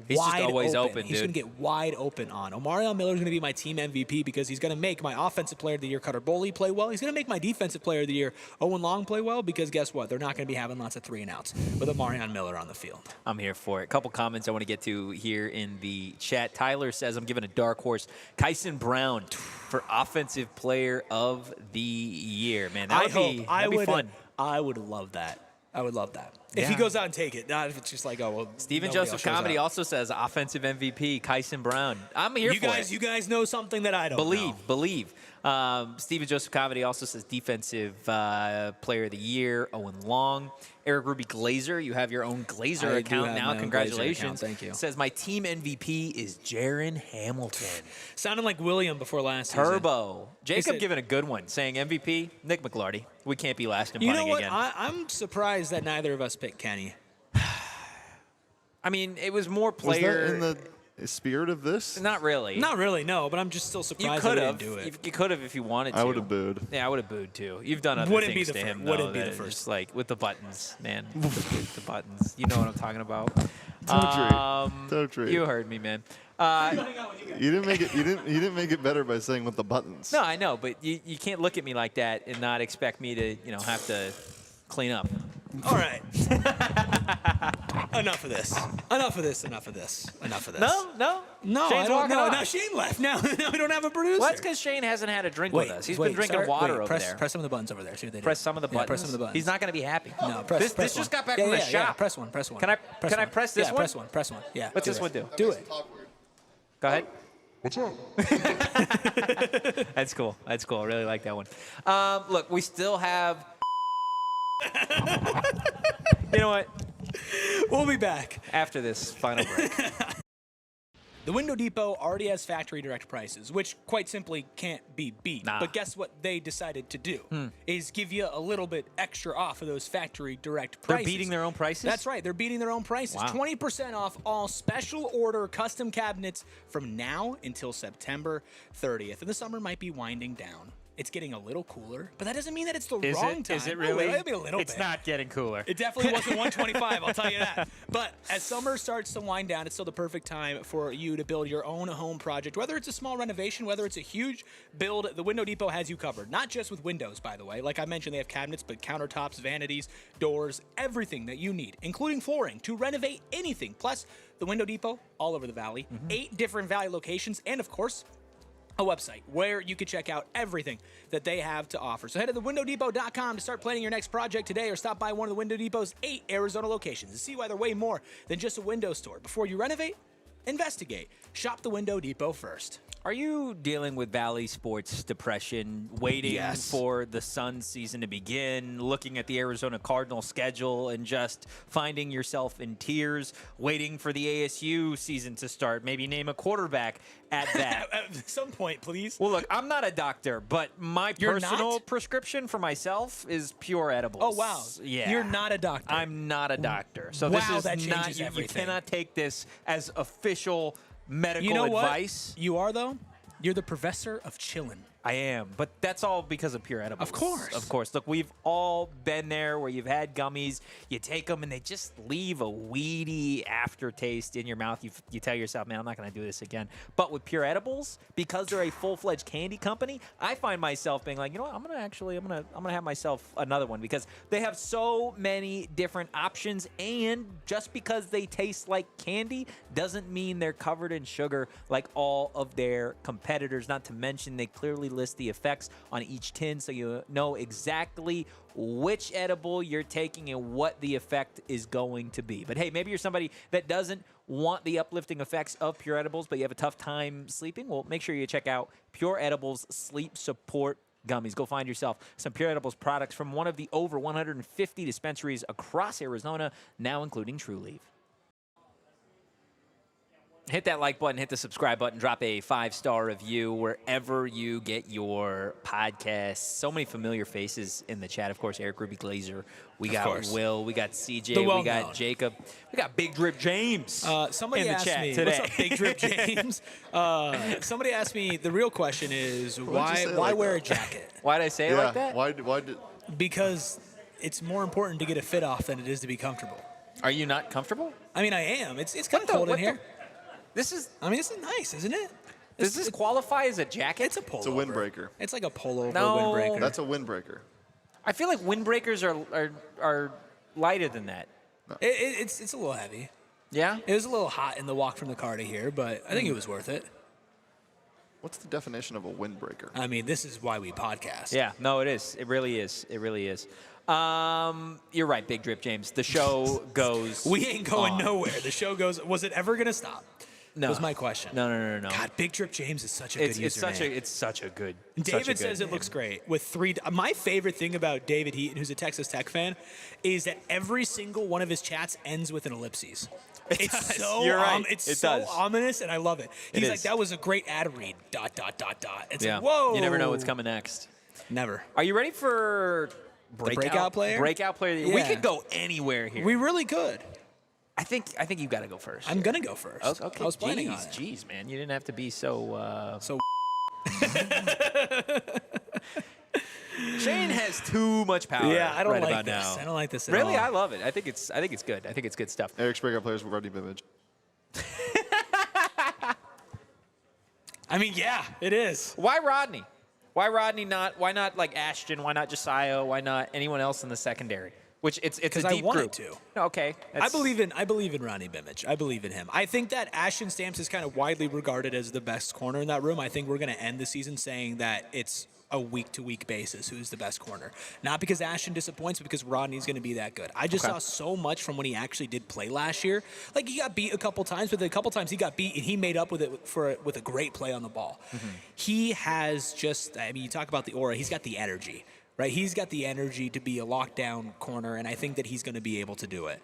He's just wide always open. open, He's going dude. to get wide open on. Omarion Miller is going to be my team MVP because he's going to make my offensive player of the year, Cutter Boley, play well. He's going to make my defensive player of the year, Owen Long, play well because guess what? They're not going to be having lots of 3 and outs with Omarion Miller on the field. I'm here for it. A couple comments I want to get to here in the chat. Tyler says, I'm giving a dark horse. Kyson Brown for Offensive Player of the Year. Man, that'd be fun. I would love that. I would love that. If he Yeah. goes out and take it, not if it's just Stephen nobody Joseph else shows Comedy up. also says Offensive MVP, Kyson Brown. I'm here for it. You guys know something that I don't know. Believe. Stephen Joseph Comedy also says Defensive Player of the Year, Owen Long. Eric Ruby Glazer, you have your own Glazer I do account have my now. own Glazer Congratulations. account. Thank you. Says my team MVP is Jaron Hamilton. Sounded like William before last season. Turbo. Jacob said- giving a good one, saying MVP, Nick McLarty. We can't be last in You punting know what? again. I'm surprised that neither of us picked Kenny. I mean, it was more Was player. that in the spirit of this? Not really. Not really, no, but I'm just still You surprised could that we have. didn't do it. You could have if you wanted to. I would have booed. Yeah, I would have booed too. You've done other Wouldn't be things the to fir- him. wouldn't though, be the that first. Just like with the buttons, man. the buttons. You know what I'm talking about. Totri. You heard me, man. You didn't make it. You didn't make it better by saying with the buttons. No, I know, but you can't look at me like that and not expect me to, have to clean up. All right. Enough of this. Enough of this. No. No, Shane's I don't walking know. off. Now Shane left. Now we don't have a producer. Well, that's because Shane hasn't had a drink with us. He's been drinking water over there. Press some of the buttons over there. See what they do. Press some of the buttons. Yeah, press some of the buttons. He's not going to be happy. No, press. This one. just got back Yeah, from the yeah, shop. Yeah, press one. Can I press this one? Press one. Yeah. What's do this it. one do? Do it. Go ahead. What's up? That's cool. I really like that one. Look, we still have. You know what? We'll be back. After this final break. The Window Depot already has factory direct prices, which quite simply can't be beat. Nah. But guess what they decided to do? Is give you a little bit extra off of those factory direct They're prices. beating their own prices? That's right. They're beating their own prices. Wow. 20% off all special order custom cabinets from now until September 30th. And the summer might be winding down. It's getting a little cooler, but that doesn't mean that it's the wrong time. Is it really? Maybe a little It's bit. not getting cooler. It definitely wasn't 125, I'll tell you that. But as summer starts to wind down, it's still the perfect time for you to build your own home project. Whether it's a small renovation, whether it's a huge build, the Window Depot has you covered. Not just with windows, by the way. Like I mentioned, they have cabinets, but countertops, vanities, doors, everything that you need, including flooring, to renovate anything. Plus, the Window Depot, all over the valley, 8 different valley locations, and of course, a website where you can check out everything that they have to offer. So head to thewindowdepot.com to start planning your next project today, or stop by one of the Window Depot's 8 Arizona locations to see why they're way more than just a window store. Before you renovate, investigate. Shop the Window Depot first. Are you dealing with Valley sports depression, waiting Yes. for the Sun season to begin, looking at the Arizona Cardinals schedule and just finding yourself in tears, waiting for the ASU season to start, maybe name a quarterback at that? At some point, please. Well, look, I'm not a doctor, but my You're personal not? prescription for myself is pure edibles. Oh, wow. Yeah. You're not a doctor. I'm not a doctor. So Wow, this is that not, changes you everything. cannot take this as official medical You know advice. what? You are, though? You're the professor of chillin'. I am, but that's all because of Pure Edibles. Of course. Of course. Look, we've all been there where you've had gummies, you take them, and they just leave a weedy aftertaste in your mouth. You tell yourself, man, I'm not going to do this again. But with Pure Edibles, because they're a full-fledged candy company, I find myself being like, you know what, I'm going to have myself another one because they have so many different options, and just because they taste like candy doesn't mean they're covered in sugar like all of their competitors. Not to mention, they clearly list the effects on each tin so you know exactly which edible you're taking and what the effect is going to be. But hey, maybe you're somebody that doesn't want the uplifting effects of Pure Edibles, but you have a tough time sleeping. Well, make sure you check out Pure Edibles Sleep Support Gummies. Go find yourself some Pure Edibles products from one of the over 150 dispensaries across Arizona, now including True Leaf. Hit that like button, hit the subscribe button, drop a 5-star review wherever you get your podcasts. So many familiar faces in the chat. Of course, Erik Ruby Glazer. We got Will. We got CJ. We got Jacob. We got Big Drip James Somebody in the asked chat me, today. what's up, Big Drip James? Somebody asked me, the real question is, why like wear that? a jacket? Why did I say it like that? Why did? Because it's more important to get a fit off than it is to be comfortable. Are you not comfortable? I mean, I am. It's kind of cold in here. This is. I mean, this is nice, isn't it? Does this qualify as a jacket? It's a pullover. It's a windbreaker. It's like a pullover No. windbreaker. That's a windbreaker. I feel like windbreakers are lighter than that. It's a little heavy. Yeah. It was a little hot in the walk from the car to here, but I think it was worth it. What's the definition of a windbreaker? I mean, this is why we podcast. Yeah. No, it is. It really is. It really is. You're right, Big Drip James. The show goes. We ain't going on. nowhere. The show goes. Was it ever going to stop? No. Was my question. No. God, Big Drip James is such a good username. It's such a good. David says it looks great with 3. My favorite thing about David Heaton, who's a Texas Tech fan, is that every single one of his chats ends with an ellipses. It's so You're right. It's It so does. ominous, and I love it. He's like, is. that was a great ad read. ... It's Yeah. like, whoa. You never know what's coming next. Never. Are you ready for breakout player? Breakout player. We Yeah. could go anywhere here. We really could. I think you've got to go first. I'm gonna go first. Okay. I was planning on it. Jeez, man, you didn't have to be so. So Shane has too much power. yeah, I don't right like about this. now. I don't like this at Really, all. I love it. I think it's good. I think it's good stuff. Eric's breakout players were Rodney Bibbage. I mean, yeah, it is. Why Rodney? Why Rodney? Why not like Ashton? Why not Josiah? Why not anyone else in the secondary? Which it's a Because deep I wanted group. to. Okay. I believe in Ronnie Bimmich. I believe in him. I think that Ashton Stamps is kind of widely regarded as the best corner in that room. I think we're going to end the season saying that it's a week-to-week basis who's the best corner. Not because Ashton disappoints, but because Rodney's going to be that good. I just saw so much from when he actually did play last year. Like, he got beat a couple times, but a couple times he got beat, and he made up with it with a great play on the ball. Mm-hmm. He has just, I mean, you talk about the aura. He's got the energy. Right, he's got the energy to be a lockdown corner, and I think that he's going to be able to do it.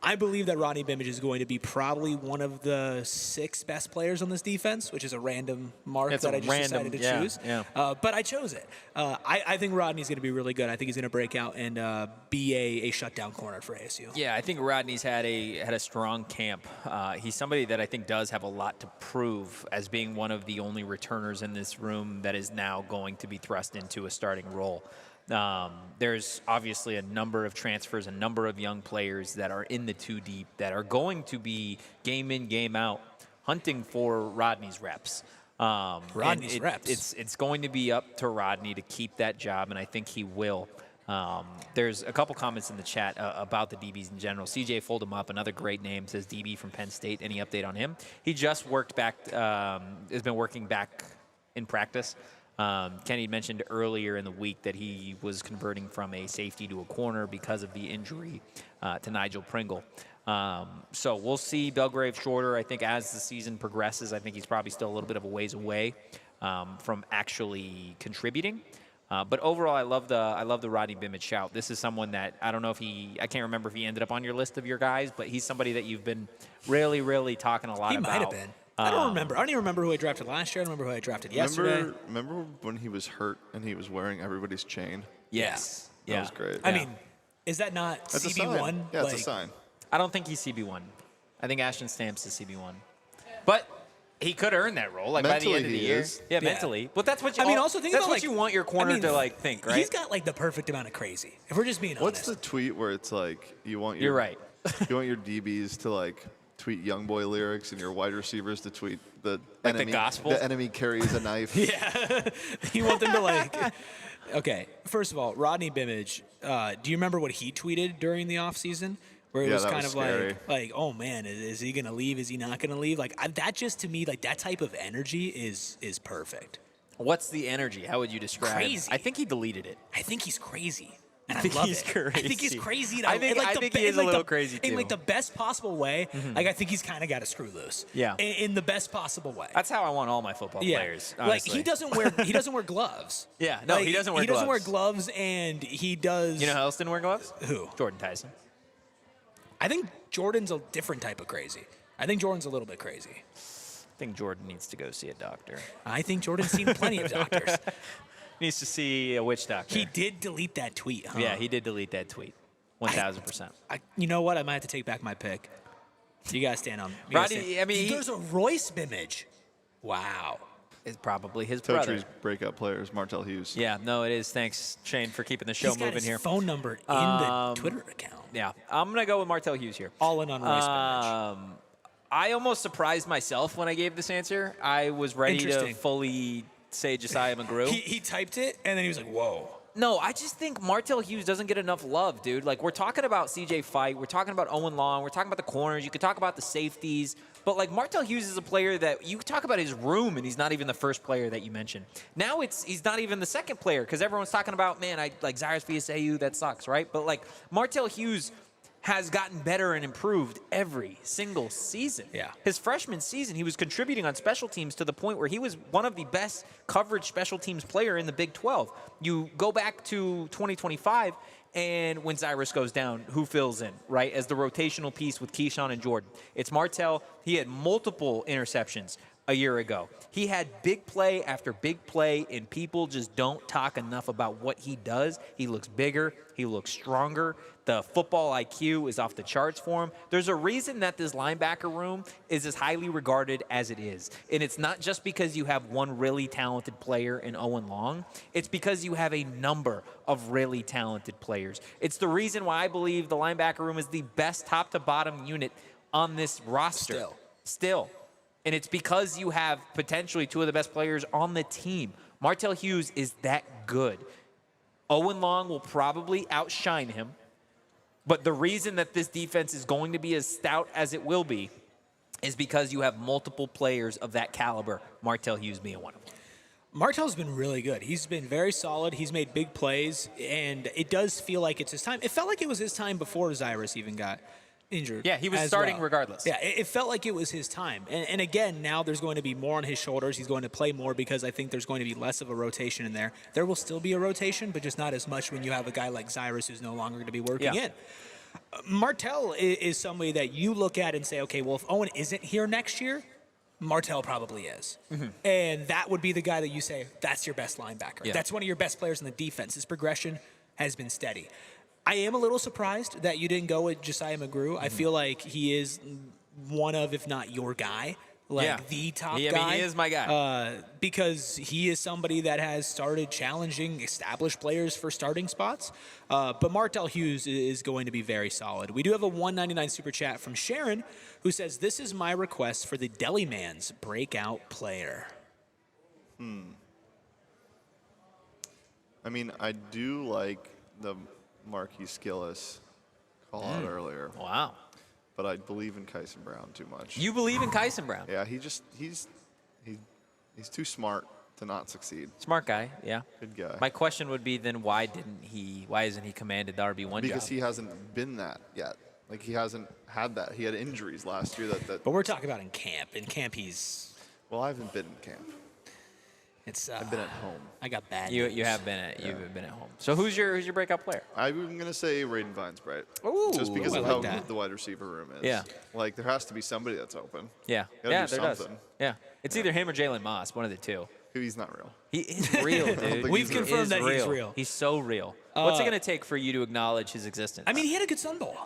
I believe that Rodney Bimmich is going to be probably one of the 6 best players on this defense, which is a random mark that I just decided to choose. Yeah. But I chose it. I think Rodney's going to be really good. I think he's going to break out and be a shutdown corner for ASU. Yeah, I think Rodney's had a strong camp. He's somebody that I think does have a lot to prove as being one of the only returners in this room that is now going to be thrust into a starting role. There's obviously a number of transfers, a number of young players that are in the 2 deep that are going to be game in, game out, hunting for Rodney's reps. Rodney's reps. It's going to be up to Rodney to keep that job, and I think he will. There's a couple comments in the chat about the DBs in general. CJ Fold'em Up, another great name, says DB from Penn State. Any update on him? He just worked back, has been working back in practice. Kenny mentioned earlier in the week that he was converting from a safety to a corner because of the injury to Nigel Pringle. So we'll see Belgrave shorter. I think as the season progresses, I think he's probably still a little bit of a ways away from actually contributing. But overall, I love the Rodney Bimmich shout. This is someone that I don't know if I can't remember if he ended up on your list of your guys, but he's somebody that you've been really, really talking a lot about. He might have been. I don't remember. I don't even remember who I drafted last year. I don't remember who I drafted yesterday. Remember when he was hurt and he was wearing everybody's chain? Yes. That was great. I mean, is that not That's CB1? a sign. Yeah, it's a sign. I don't think he's CB1. I think Ashton Stamps is CB1. But He could earn that role, like by the Mentally, end of the he year. is. Yeah, mentally. But that's what you. I mean, also think that's about, what like, you want your corner to like think, right? He's got like the perfect amount of crazy. If we're just being What's honest. the tweet where it's like you want your You're right. you want your DBs to like tweet young boy lyrics and your wide receivers to tweet the Like the enemy. gospel? The enemy carries a knife. Yeah. You want them to like. Okay. First of all, Rodney Bimage. Do you remember what he tweeted during the offseason? Where it Yeah, was that kind was of scary. like, oh man, is he gonna leave? Is he not gonna leave? Like that just to me, like that type of energy is perfect. What's the energy? How would you describe? Crazy. I think he deleted it. I think he's crazy. And I think love he's it. I think he's crazy. crazy. I think- in, like, I the think be- he is in, a like, little the- crazy, In like too. the best possible way. Like I think he's kind of got to screw loose. Yeah. In the best possible way. That's how I want all my football players. Like Honestly. he doesn't wear gloves. Yeah, no, Like, he doesn't wear He doesn't wear gloves. gloves, and he does. You know who else didn't wear gloves? who? Jordan Tyson. I think Jordan's a different type of crazy. I think Jordan's a little bit crazy. I think Jordan needs to go see a doctor. I think Jordan's seen plenty of doctors. Needs to see a witch doctor. He did delete that tweet, huh? Yeah, he did delete that tweet. 1,000%. You know what? I might have to take back my pick. You guys stand on. Rodney, I mean, there's a Royce Bimage. Wow. It's probably his brother. Totri's breakout players, Martell Hughes. Yeah, no, it is. Thanks, Shane, for keeping the show He's got moving his here. phone number in the Twitter account. Yeah, I'm going to go with Martell Hughes here. All in on Royce Bimage. I almost surprised myself when I gave this answer. I was ready to Interesting. fully say Josiah McGrew. He typed it, and then he was like, whoa. No, I just think Martell Hughes doesn't get enough love, dude. Like, we're talking about CJ Fight. We're talking about Owen Long. We're talking about the corners. You could talk about the safeties. But, like, Martell Hughes is a player that you talk about his room, and he's not even the first player that you mentioned. Now he's not even the second player because everyone's talking about, man, I like Cyrus VSAU. That sucks, right? But, like, Martell Hughes has gotten better and improved every single season. Yeah. His freshman season, he was contributing on special teams to the point where he was one of the best coverage special teams player in the Big 12. You go back to 2025, and when Cyrus goes down, who fills in, right, as the rotational piece with Keyshawn and Jordan? It's Martell. He had multiple interceptions a year ago. He had big play after big play, and people just don't talk enough about what he does. He looks bigger. He looks stronger. The football IQ is off the charts for him. There's a reason that this linebacker room is as highly regarded as it is. And it's not just because you have one really talented player in Owen Long. It's because you have a number of really talented players. It's the reason why I believe the linebacker room is the best top-to-bottom unit on this roster. Still. And it's because you have potentially two of the best players on the team. Martell Hughes is that good. Owen Long will probably outshine him. But the reason that this defense is going to be as stout as it will be is because you have multiple players of that caliber, Martell Hughes being one of them. Martell's been really good. He's been very solid. He's made big plays, and it does feel like it's his time. It felt like it was his time before Cyrus even got injured. Yeah, he was as starting well. regardless. Yeah, it felt like it was his time. And again, now there's going to be more on his shoulders. He's going to play more because I think there's going to be less of a rotation in there. There will still be a rotation, but just not as much when you have a guy like Cyrus who's no longer going to be working in. Martell is somebody that you look at and say, okay, well, if Owen isn't here next year, Martell probably is. And that would be the guy that you say, that's your best linebacker. Yeah. That's one of your best players in the defense. His progression has been steady. I am a little surprised that you didn't go with Josiah McGrew. I feel like he is one of, if not your guy, the top guy. I mean, he is my guy. Because he is somebody that has started challenging established players for starting spots. But Martell Hughes is going to be very solid. We do have a $1.99 super chat from Sharon, who says, this is my request for the Deli Man's breakout player. I mean, I do like the Marquise Gillis call out earlier, Wow. but I believe in Kyson Brown too much. You believe in Kyson Brown. Yeah, he's too smart to not succeed. Smart guy, yeah. Good guy. My question would be then why isn't he commanded the RB1 job? Because he hasn't been that yet. Like, he hasn't had that. He had injuries last year that But we're talking about in camp. In camp, he's... well, I haven't been in camp. I've been at home. I got bad You news. have been at home. So who's your breakout player? I'm going to say Raiden Vinesbright. Ooh, Just because I of like how that. good the wide receiver room is. Yeah. Like, there has to be somebody that's open. Yeah. Gotta Yeah, do there does. something. Yeah. It's either him or Jalen Moss, one of the two. He's not real. He is real, dude. think We've he's real. confirmed that he's real. He's so real. What's it going to take for you to acknowledge his existence? I mean, he had a good Sun Bowl.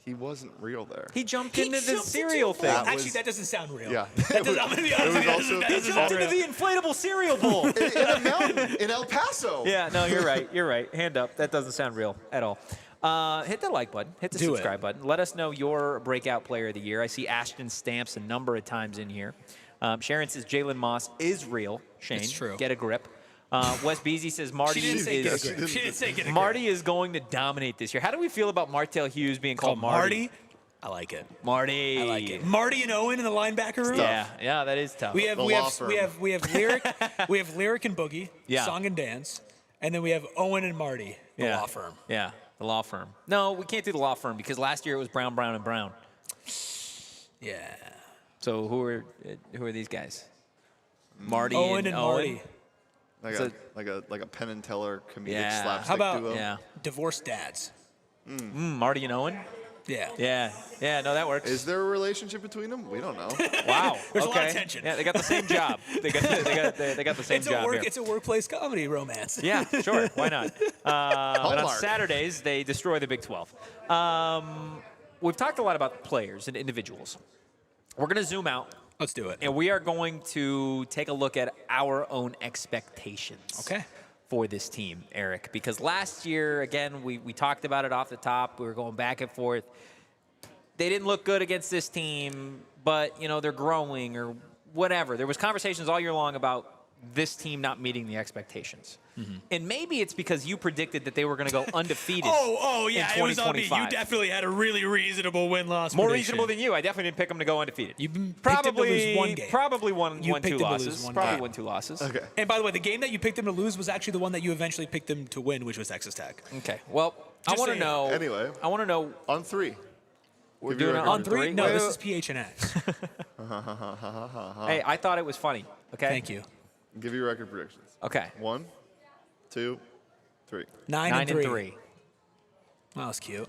He wasn't real there. He jumped He into the jumped cereal into- thing. That Actually, was- that doesn't sound real. Yeah. That does, I'm going to be honest with you. also- That He doesn't jumped sound into real. the inflatable cereal bowl. in a mountain in El Paso. Yeah, no, you're right. You're right. Hand up. That doesn't sound real at all. Hit the like button. Hit the Do it. subscribe button. Let us know your breakout player of the year. I see Ashton Stamps a number of times in here. Sharon says Jalen Moss is real. Shane, It's true. get a grip. Wes Beasy says Marty She didn't say get a is grip. She didn't say get a grip. Marty is going to dominate this year. How do we feel about Martell Hughes being called Marty? I like it. Marty. I like it. Marty and Owen in the linebacker room. Yeah, that is tough. We have The we law have firm. we have we have lyric we have lyric and boogie, Yeah. song and dance, and then we have Owen and Marty, the law firm. Yeah, the law firm. No, we can't do the law firm because last year it was Brown, Brown, and Brown. Yeah. So who are these guys? Marty Owen and Marty. Like a Penn and Teller comedic Yeah. slapstick How about duo. Yeah. divorced dads? Marty and Owen? Yeah. Yeah, no, that works. Is there a relationship between them? We don't know. Wow. There's a okay. lot of tension. Yeah, they got the same job. They got the same It's job here. it's a workplace comedy romance. Yeah, sure. Why not? And on Hallmark. Saturdays, they destroy the Big 12. We've talked a lot about players and individuals. We're going to zoom out, Let's do it. and we are going to take a look at our own expectations. Okay. For this team, Eric, because last year, again, we talked about it off the top. We were going back and forth. They didn't look good against this team, but, they're growing or whatever. There was conversations all year long about this team not meeting the expectations. And maybe it's because you predicted that they were going to go undefeated. Oh yeah, in it was on me. 2025. You definitely had a really reasonable win-loss More prediction. reasonable than you. I definitely didn't pick them to go undefeated. You picked them to lose one game. Probably won You two picked them to lose losses. one Probably game. won 2 losses. Okay. And by the way, the game that you picked them to lose was actually the one that you eventually picked them to win, which was Texas Tech. Okay. Well, I Just want to saying. know. Anyway. I want to know. On 3. We're Give you doing a it record. on 3? No, Wait, this wait, is PHNX. Hey, I thought it was funny. Okay. Thank you. Give you record predictions. Okay. 1, 2, 3. 9 9 and 3. That was cute.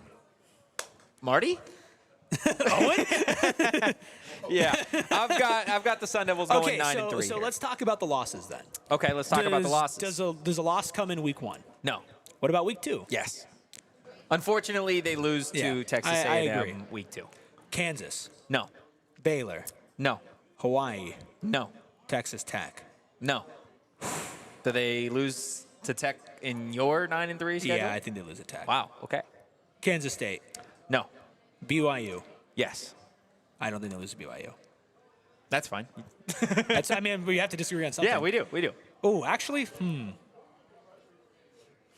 Marty? Owen? Yeah. I've got the Sun Devils going Okay, 9 and 3. so here. let's talk about the losses then. Okay, let's talk about the losses. Does a loss come in week 1? No. What about week 2? Yes. Unfortunately, they lose Yeah, to Texas I A&M agree. week 2. Kansas, No. Baylor, No. Hawaii, No. Texas Tech. No. Do they lose to Tech in your 9 and 3 schedule? Yeah, I think they lose at Tech. Wow. Okay. Kansas State, No. BYU. Yes. I don't think they lose to BYU. That's fine. We have to disagree on something. Yeah, we do. We do. Oh, actually,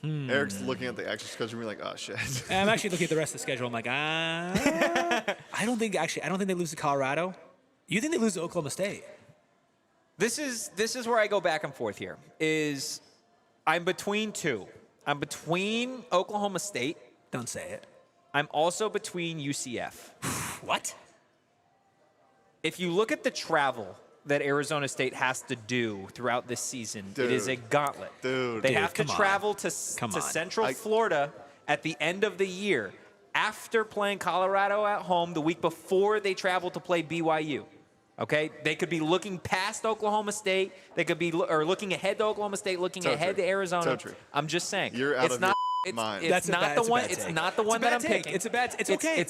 Eric's looking at the actual schedule and being like, oh, shit. I'm actually looking at the rest of the schedule. I'm like, I don't think they lose to Colorado. You think they lose to Oklahoma State? This is where I go back and forth here. I'm between 2. I'm between Oklahoma State. Don't say it. I'm also between UCF. What? If you look at the travel that Arizona State has to do throughout this season, it is a gauntlet. They have to come on. travel to Come on. Central Florida at the end of the year after playing Colorado at home the week before they travel to play BYU. Okay? They could be looking past Oklahoma State. They could be looking ahead to Oklahoma State, looking Totri. ahead to Arizona. Totri. I'm just saying. You're out it's of not, your mind. It's not the one. bad It's take. not the It's a one that bad I'm take. picking. It's okay.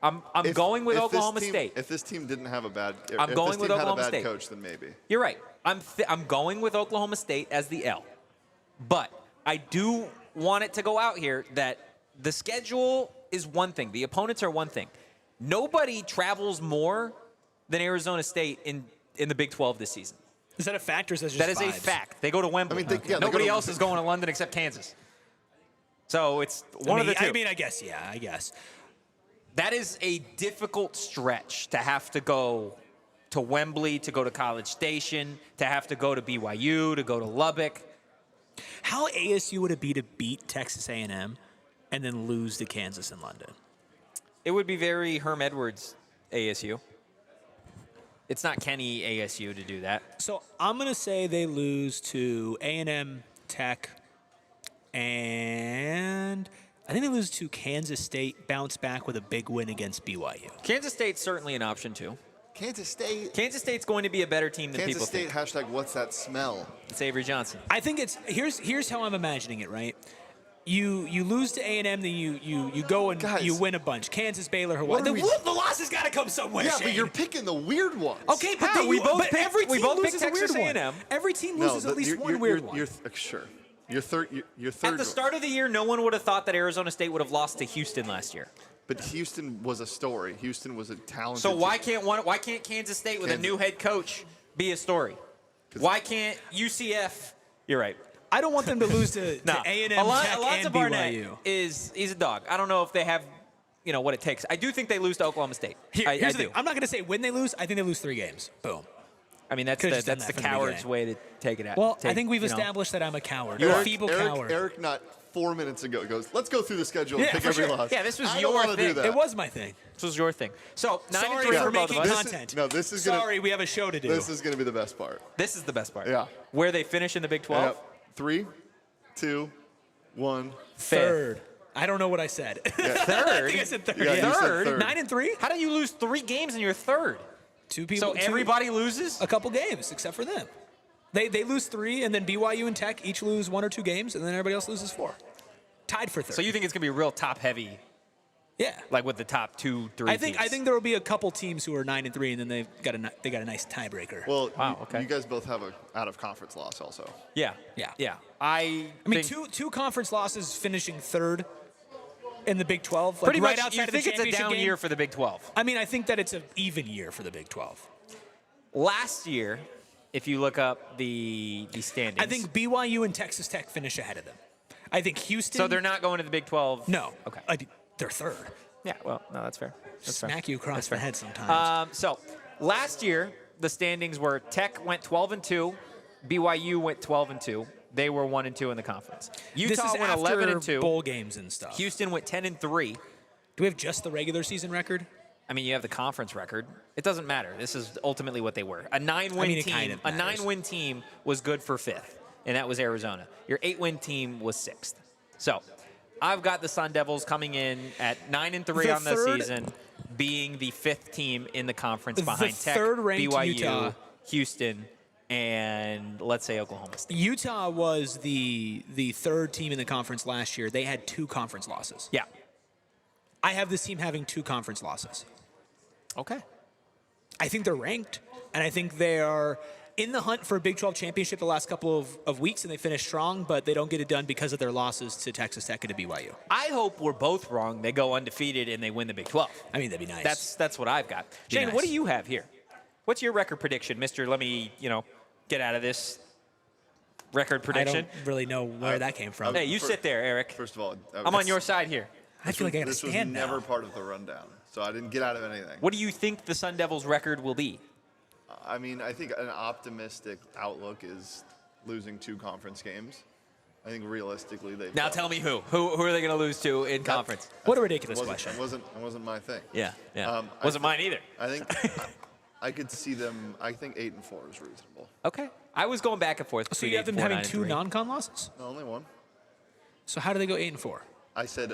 I'm going with If this Oklahoma team- State. If this team didn't have a bad, I'm if going this with team had Oklahoma a bad State. coach, then maybe. You're right. I'm going with Oklahoma State as the L. But I do want it to go out here that the schedule is one thing. The opponents are one thing. Nobody travels more than Arizona State in the Big 12 this season. Is that a fact or is that just That is a vibes? fact. They go to Wembley. I mean, they go Nobody to- else is going to London except Kansas. So it's one of the two. I guess, yeah, I guess. That is a difficult stretch to have to go to Wembley, to go to College Station, to have to go to BYU, to go to Lubbock. How ASU would it be to beat Texas A&M and then lose to Kansas and London? It would be very Herm Edwards ASU. It's not Kenny ASU to do that. So I'm going to say they lose to A&M, Tech, and I think they lose to Kansas State, bounce back with a big win against BYU. Kansas State's certainly an option, too. Kansas State. Kansas State's going to be a better team than Kansas people State, think. hashtag what's that smell? It's Avery Johnson. I think here's how I'm imagining it, right? You lose to A&M, then you go and Guys. you win a bunch. Kansas, Baylor, Hawaii. What are we- The loss has got to come somewhere. Yeah, Shane. but you're picking the weird ones. Okay, but How? then We both but picked- every we team both loses picked a weird Texas one. A&M. Every team loses at least one weird one. Sure. Your third. Your third. At the start of the year, no one would have thought that Arizona State would have lost to Houston last year. But Houston was a story. Houston was a talented. So why team. can't Kansas State with a Kansas. new head coach be a story? Why can't UCF? You're right. I don't want them to lose to No, A&M, Tech, Alonzo and Barnett BYU. he's a dog. I don't know if they have, what it takes. I do think they lose to Oklahoma State. Here's I the do. thing. I'm not going to say when they lose. I think they lose 3 games. Boom. I mean, that's Could've the just done that from the coward's beginning. way to take it out. Well, take, I think we've you know. established that I'm a coward. You're a feeble coward. Eric, not 4 minutes ago, goes, let's go through the schedule and Yeah, pick for every sure. loss. Yeah, this was I your don't wanna thing. do that. It was my thing. This was your thing. So 9-3 Sorry for for both making of us. content. No, this is gonna- Sorry, we have a show to do. This is going to be the best part. This is the best part. Yeah. Where they finish in the Big 12. Yep. 3, 2, 1. third. I don't know what I said. I Third. think I said third. Yeah, you said Third? third. 9-3. How do you lose 3 games in your third? 2 people. So everybody loses? a couple games except for them. They lose 3, and then BYU and Tech each lose 1 or 2 games, and then everybody else loses 4. Tied for third. So you think it's going to be real top heavy, yeah. like with the top 2, 3 I think teams? there will be a couple teams who are 9-3, and then they got a nice tiebreaker. Well, Wow, okay. you guys both have a out of conference loss also. Yeah. Yeah. Yeah. I mean, think two conference losses, finishing third in the Big 12, like pretty right much outside you of the think it's a championship down game. year for the Big 12. I mean, I think that it's an even year for the Big 12. Last year, if you look up the standings. I think BYU and Texas Tech finish ahead of them. I think Houston. so. They're not going to the Big 12. No. Okay. They're third. Yeah. Well, no, that's fair. That's fair. Smack you across the head sometimes. So last year the standings were Tech went 12-2, BYU went 12-2. They were 1-2 in the conference. this Utah is went after 11-2. bowl games and stuff. Houston went 10-3. Do we have just the regular season record? I mean, you have the conference record. It doesn't matter. This is ultimately what they were. A 9-win I mean, it team. kind of A matters. 9-win team was good for 5th, and that was Arizona. Your 8-win team was 6th. So, I've got the Sun Devils coming in at 9-3 The on the third- season, being the 5th team in the conference The behind Tech, third-ranked BYU, Utah. Houston, and let's say Oklahoma State. Utah was the third team in the conference last year. They had 2 conference losses. Yeah. I have this team having 2 conference losses. Okay. I think they're ranked, and I think they are in the hunt for a Big 12 championship the last couple of weeks, and they finish strong, but they don't get it done because of their losses to Texas Tech and to BYU. I hope we're both wrong. They go undefeated and they win the Big 12. I mean, that'd be nice. That's what I've got. Shane, nice. what do you have here? What's your record prediction, Mister? Let me, get out of this record I prediction. don't really know where that came from. Hey, you sit there, Eric. First of all, I'm on your side here. I feel like I got to this was stand never now. part of the rundown, so I didn't get out of anything. What do you think the Sun Devils' record will be? I mean, I think an optimistic outlook is losing 2 conference games. I think realistically they. Now tell me who. Who are they going to lose to in conference? What a ridiculous Wasn't, question. it wasn't my thing. Yeah. I Wasn't mine either. I think I could see them. I think 8-4 is reasonable. Okay. I was going back and forth. So between you have them 8-4, having 9, 2 3. non-con losses? No, only one. So how do they go 8-4? I said.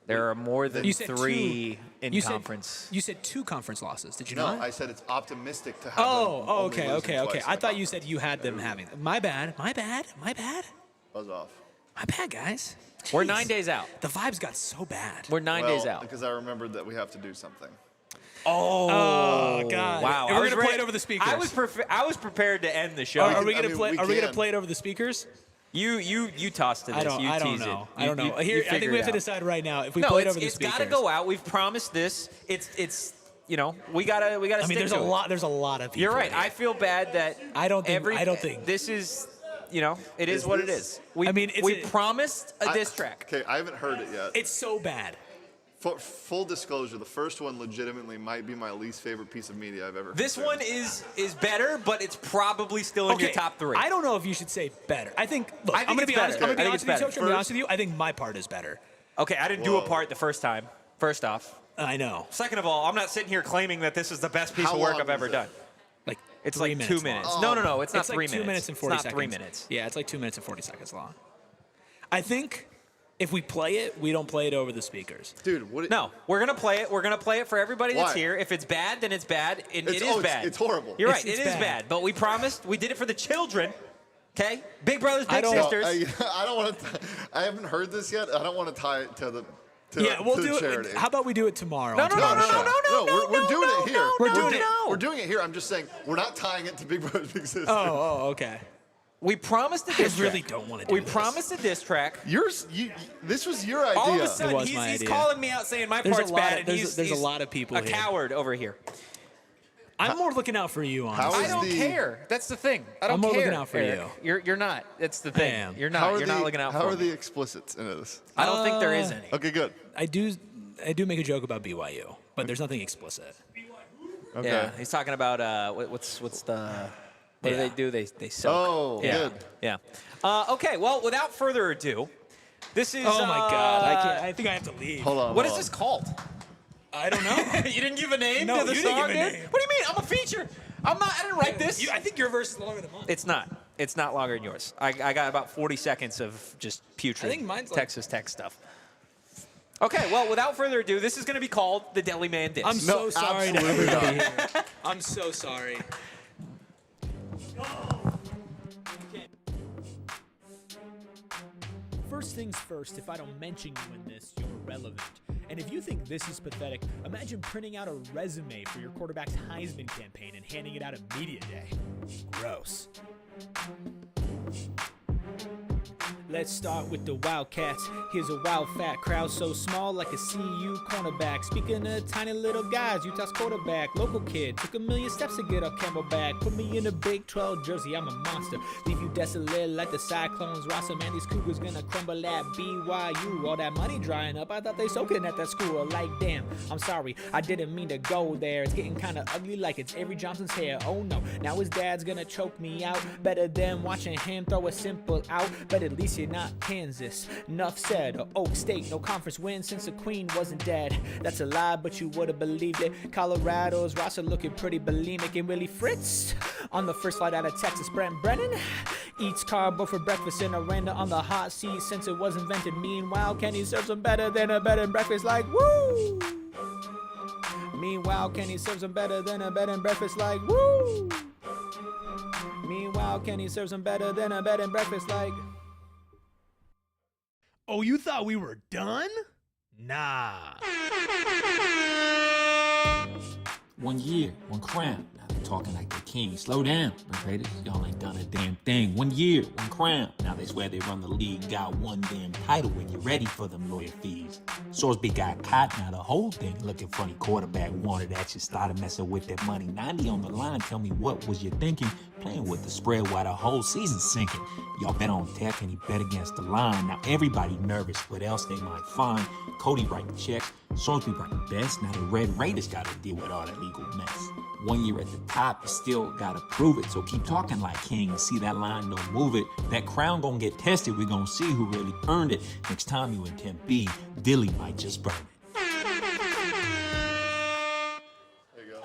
There are more than You said 3 2. in you conference. Said, you said 2 conference losses. Did you No, not? I said it's optimistic to have. Oh, them only okay. losing twice in I the thought you conference. said you had them having. My bad. Buzz off. My bad, guys. We're Jeez. 9 days out. The vibes got so bad. We're 9 Well, days out. because I remembered that we have to do something. Oh God! Wow. And I we're was gonna play ready- it over the speakers. I was prepared to end the show. Are we I gonna mean, play? we Are we gonna can. play it over the speakers? You tossed to this. I don't. You I don't tease know. it. I don't know. You Here, I think figure we it have to out. decide right now if we No, play it over the it's speakers. got to go out. We've promised this. It's we gotta. I mean, stick there's to a it. lot. There's a lot of people. You're right. here. I feel bad that I don't think- this is. It is Is what it this- is. We, I mean, it's we a- promised a diss track. Okay, I haven't heard it yet. It's so bad. For full disclosure, the first one legitimately might be my least favorite piece of media I've ever. This consumed. one is better, but it's probably still in your top 3. I don't know if you should say better. I think. Look, I think I'm gonna it's be honest. better. I'm gonna I be think honest it's with you, better. Coach. I'm gonna be honest with you. I think my part is better. Okay, I didn't do a Whoa. part the first time. First off. I know. Second of all, I'm not sitting here claiming that this is the best piece How of work long I've ever is it? done. Like It's 3 like minutes 2 minutes. long. No, it's not it's 3 like minutes. 2 minutes and 40 it's not seconds. 3 minutes. Yeah, it's like 2 minutes and 40 seconds long. I think if we play it, we don't play it over the speakers. Dude, what? No, we're gonna play it. We're gonna play it for everybody that's Why? here. If it's bad, then it's bad. And it It's- is oh, it's- bad. it's horrible. You're right. It's It is bad. bad. But we promised. We did it for the children. Okay? Big brothers, big don't- sisters. I don't want to. I haven't heard this yet. I don't want to tie it to the. Yeah, we'll to do charity. it. How about we do it tomorrow? No, on no, no, tomorrow's no, show? no, no, we're doing it here. We're doing it. We're doing it here. I'm just saying we're not tying it to Big Brothers Big Sisters. Oh, okay. We promised a I diss track. really don't want to do We this. promised a diss track. This was your idea. All of a It sudden, was my he's idea. calling me out saying my There's part's a lot bad, of- and there's he's a lot of people a here. coward over here. I'm more looking out for you, How honestly. is I don't the- care. That's the thing. I don't I'm more care. looking out for Eric. You're not. That's the thing. am. You're How not. are You're the, not looking out How for are me. the explicits into this? I don't think there is any. Okay, good. I do make a joke about BYU, but there's nothing explicit. Okay. Yeah, he's talking about what's the what Yeah. do they do? They soak. Oh, yeah. good. Yeah. Okay. Well, without further ado, this is. Oh my God! I can't. I think I have to leave. Hold on. What is hold this called? I don't know. You didn't give a name No, to the you didn't song, give a dude? name. What do you mean? I'm a feature. I'm not. I didn't write this. I think your verse is longer than mine. It's not. It's not longer than yours. I got about 40 seconds of just putrid I think mine's like- Texas Tech stuff. Okay, well, without further ado, this is going to be called the Deli Man Diss. I'm so sorry to absolutely everybody here. I'm so sorry. First things first, if I don't mention you in this, you're irrelevant. And if you think this is pathetic, imagine printing out a resume for your quarterback's Heisman campaign and handing it out at Media Day. Gross. Let's start with the Wildcats. Here's a wild fat crowd so small like a CU cornerback. Speaking of tiny little guys, Utah's quarterback, local kid, took 1,000,000 steps to get up Camelback. Put me in a Big 12 jersey, I'm a monster. Leave you desolate like the Cyclones roster. Man, these Cougars gonna crumble at BYU. All that money drying up, I thought they soaking at that school. Like, damn, I'm sorry, I didn't mean to go there. It's getting kinda ugly like it's Avery Johnson's hair. Oh no, now his dad's gonna choke me out. Better than watching him throw a simple out. But at least you're not Kansas. Enough said. Or Oak State, no conference win since the Queen wasn't dead. That's a lie, but you would've believed it. Colorado's roster looking pretty bulimic. And Willie Fritz on the first flight out of Texas. Brent Brennan eats carbo for breakfast in Aranda on the hot seat since it was invented. Meanwhile, Kenny serves them better than a bed and breakfast. Like, woo! Meanwhile, Kenny serves them better than a bed and breakfast. Like, woo! Meanwhile, Kenny serves them better than a bed and breakfast. Like, oh, you thought we were done? Nah. 1 year, 1 crown. Now they're talking like they're kings. Slow down, Red Raiders. Y'all ain't done a damn thing. 1 year, 1 crown. Now they swear they run the league. Got 1 damn title when you're ready for them lawyer fees. Sorsby got caught. Now the whole thing looking funny. Quarterback wanted action. Started messing with that money. 90 on the line. Tell me what was you thinking? Playing with the spread while the whole season's sinking. Y'all bet on Tech and he bet against the line. Now everybody nervous. What else they might find? Cody writing checks. Sorsby writing best. Now the Red Raiders gotta deal with all that legal mess. 1 year at the top, you still gotta prove it. So keep talking like king. See that line, don't move it. That crown gonna get tested. We gonna see who really earned it. Next time you in Tempe, Dilly might just burn it. There you go.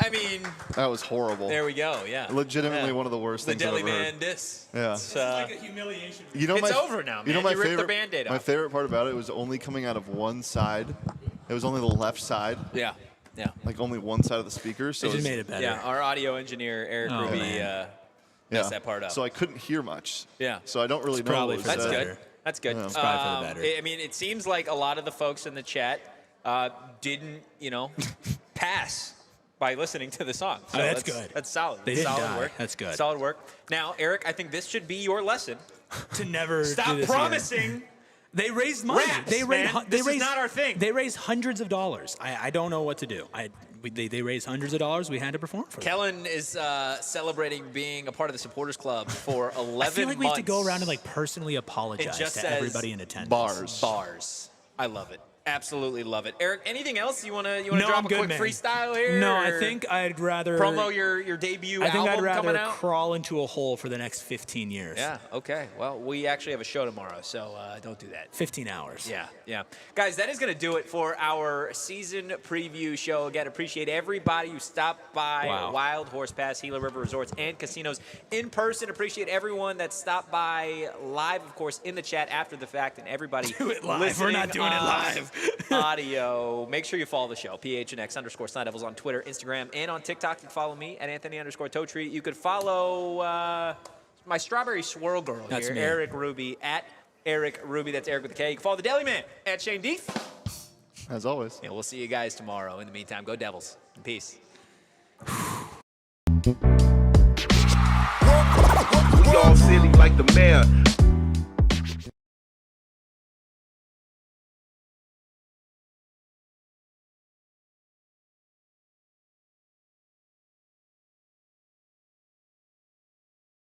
I mean, That was horrible. there we go. Yeah. Legitimately Yeah. one of the worst The things I've Deli ever heard. Man Diss. Yeah. It's, Like a humiliation. You know It's my, over now, You know man. my You ripped the favorite, Band-Aid my off. favorite part about it was only coming out of one side. It was only the left side, yeah. Yeah. like only one side of the speaker. So They just it's- made it better. Yeah. Our audio engineer, Eric Oh, Ruby, man. messed that part up. So I couldn't hear much. Yeah. So I don't really know probably what was for That's the said. better. good. That's good. Yeah. It's probably for the better. I mean, it seems like a lot of the folks in the chat didn't, pass by listening to the song. So that's good. That's solid. They That's didn't solid die. work. That's good. Solid work. Now, Eric, I think this should be your lesson. To never Stop do this promising. again. They raised money. Raps, they raised. man. They This is raised, not our thing. They raised hundreds of dollars. I don't know what to do. They raised hundreds of dollars. We had to perform for them. Kellen is celebrating being a part of the supporters club for 11 months. I feel like we have to go around and personally apologize just to says everybody in attendance. Bars. I love it. Absolutely love it. Eric, anything else you want to No, drop I'm a good, quick man. freestyle here? No, I or think I'd rather promo your debut I think album I'd rather coming out. crawl into a hole for the next 15 years. Yeah. Okay. Well, we actually have a show tomorrow, so don't do that. 15 hours. Yeah. Guys, that is going to do it for our season preview show. Again, appreciate everybody who stopped by Wow. Wild Horse Pass, Gila River Resorts and Casinos in person. Appreciate everyone that stopped by live, of course, in the chat after the fact, and everybody Do it live. listening We're not doing it on live. audio. Make sure you follow the show, PHNX Sun Devils on Twitter, Instagram, and on TikTok. You can follow me at Anthony _Totri. You could follow my strawberry swirl girl That's here, me. Erik Ruby, at Erik Ruby. That's Erik with a K. You can follow the Deli Man at Shane Deef. As always. And we'll see you guys tomorrow. In the meantime, go Devils. And peace. We all silly like the mayor.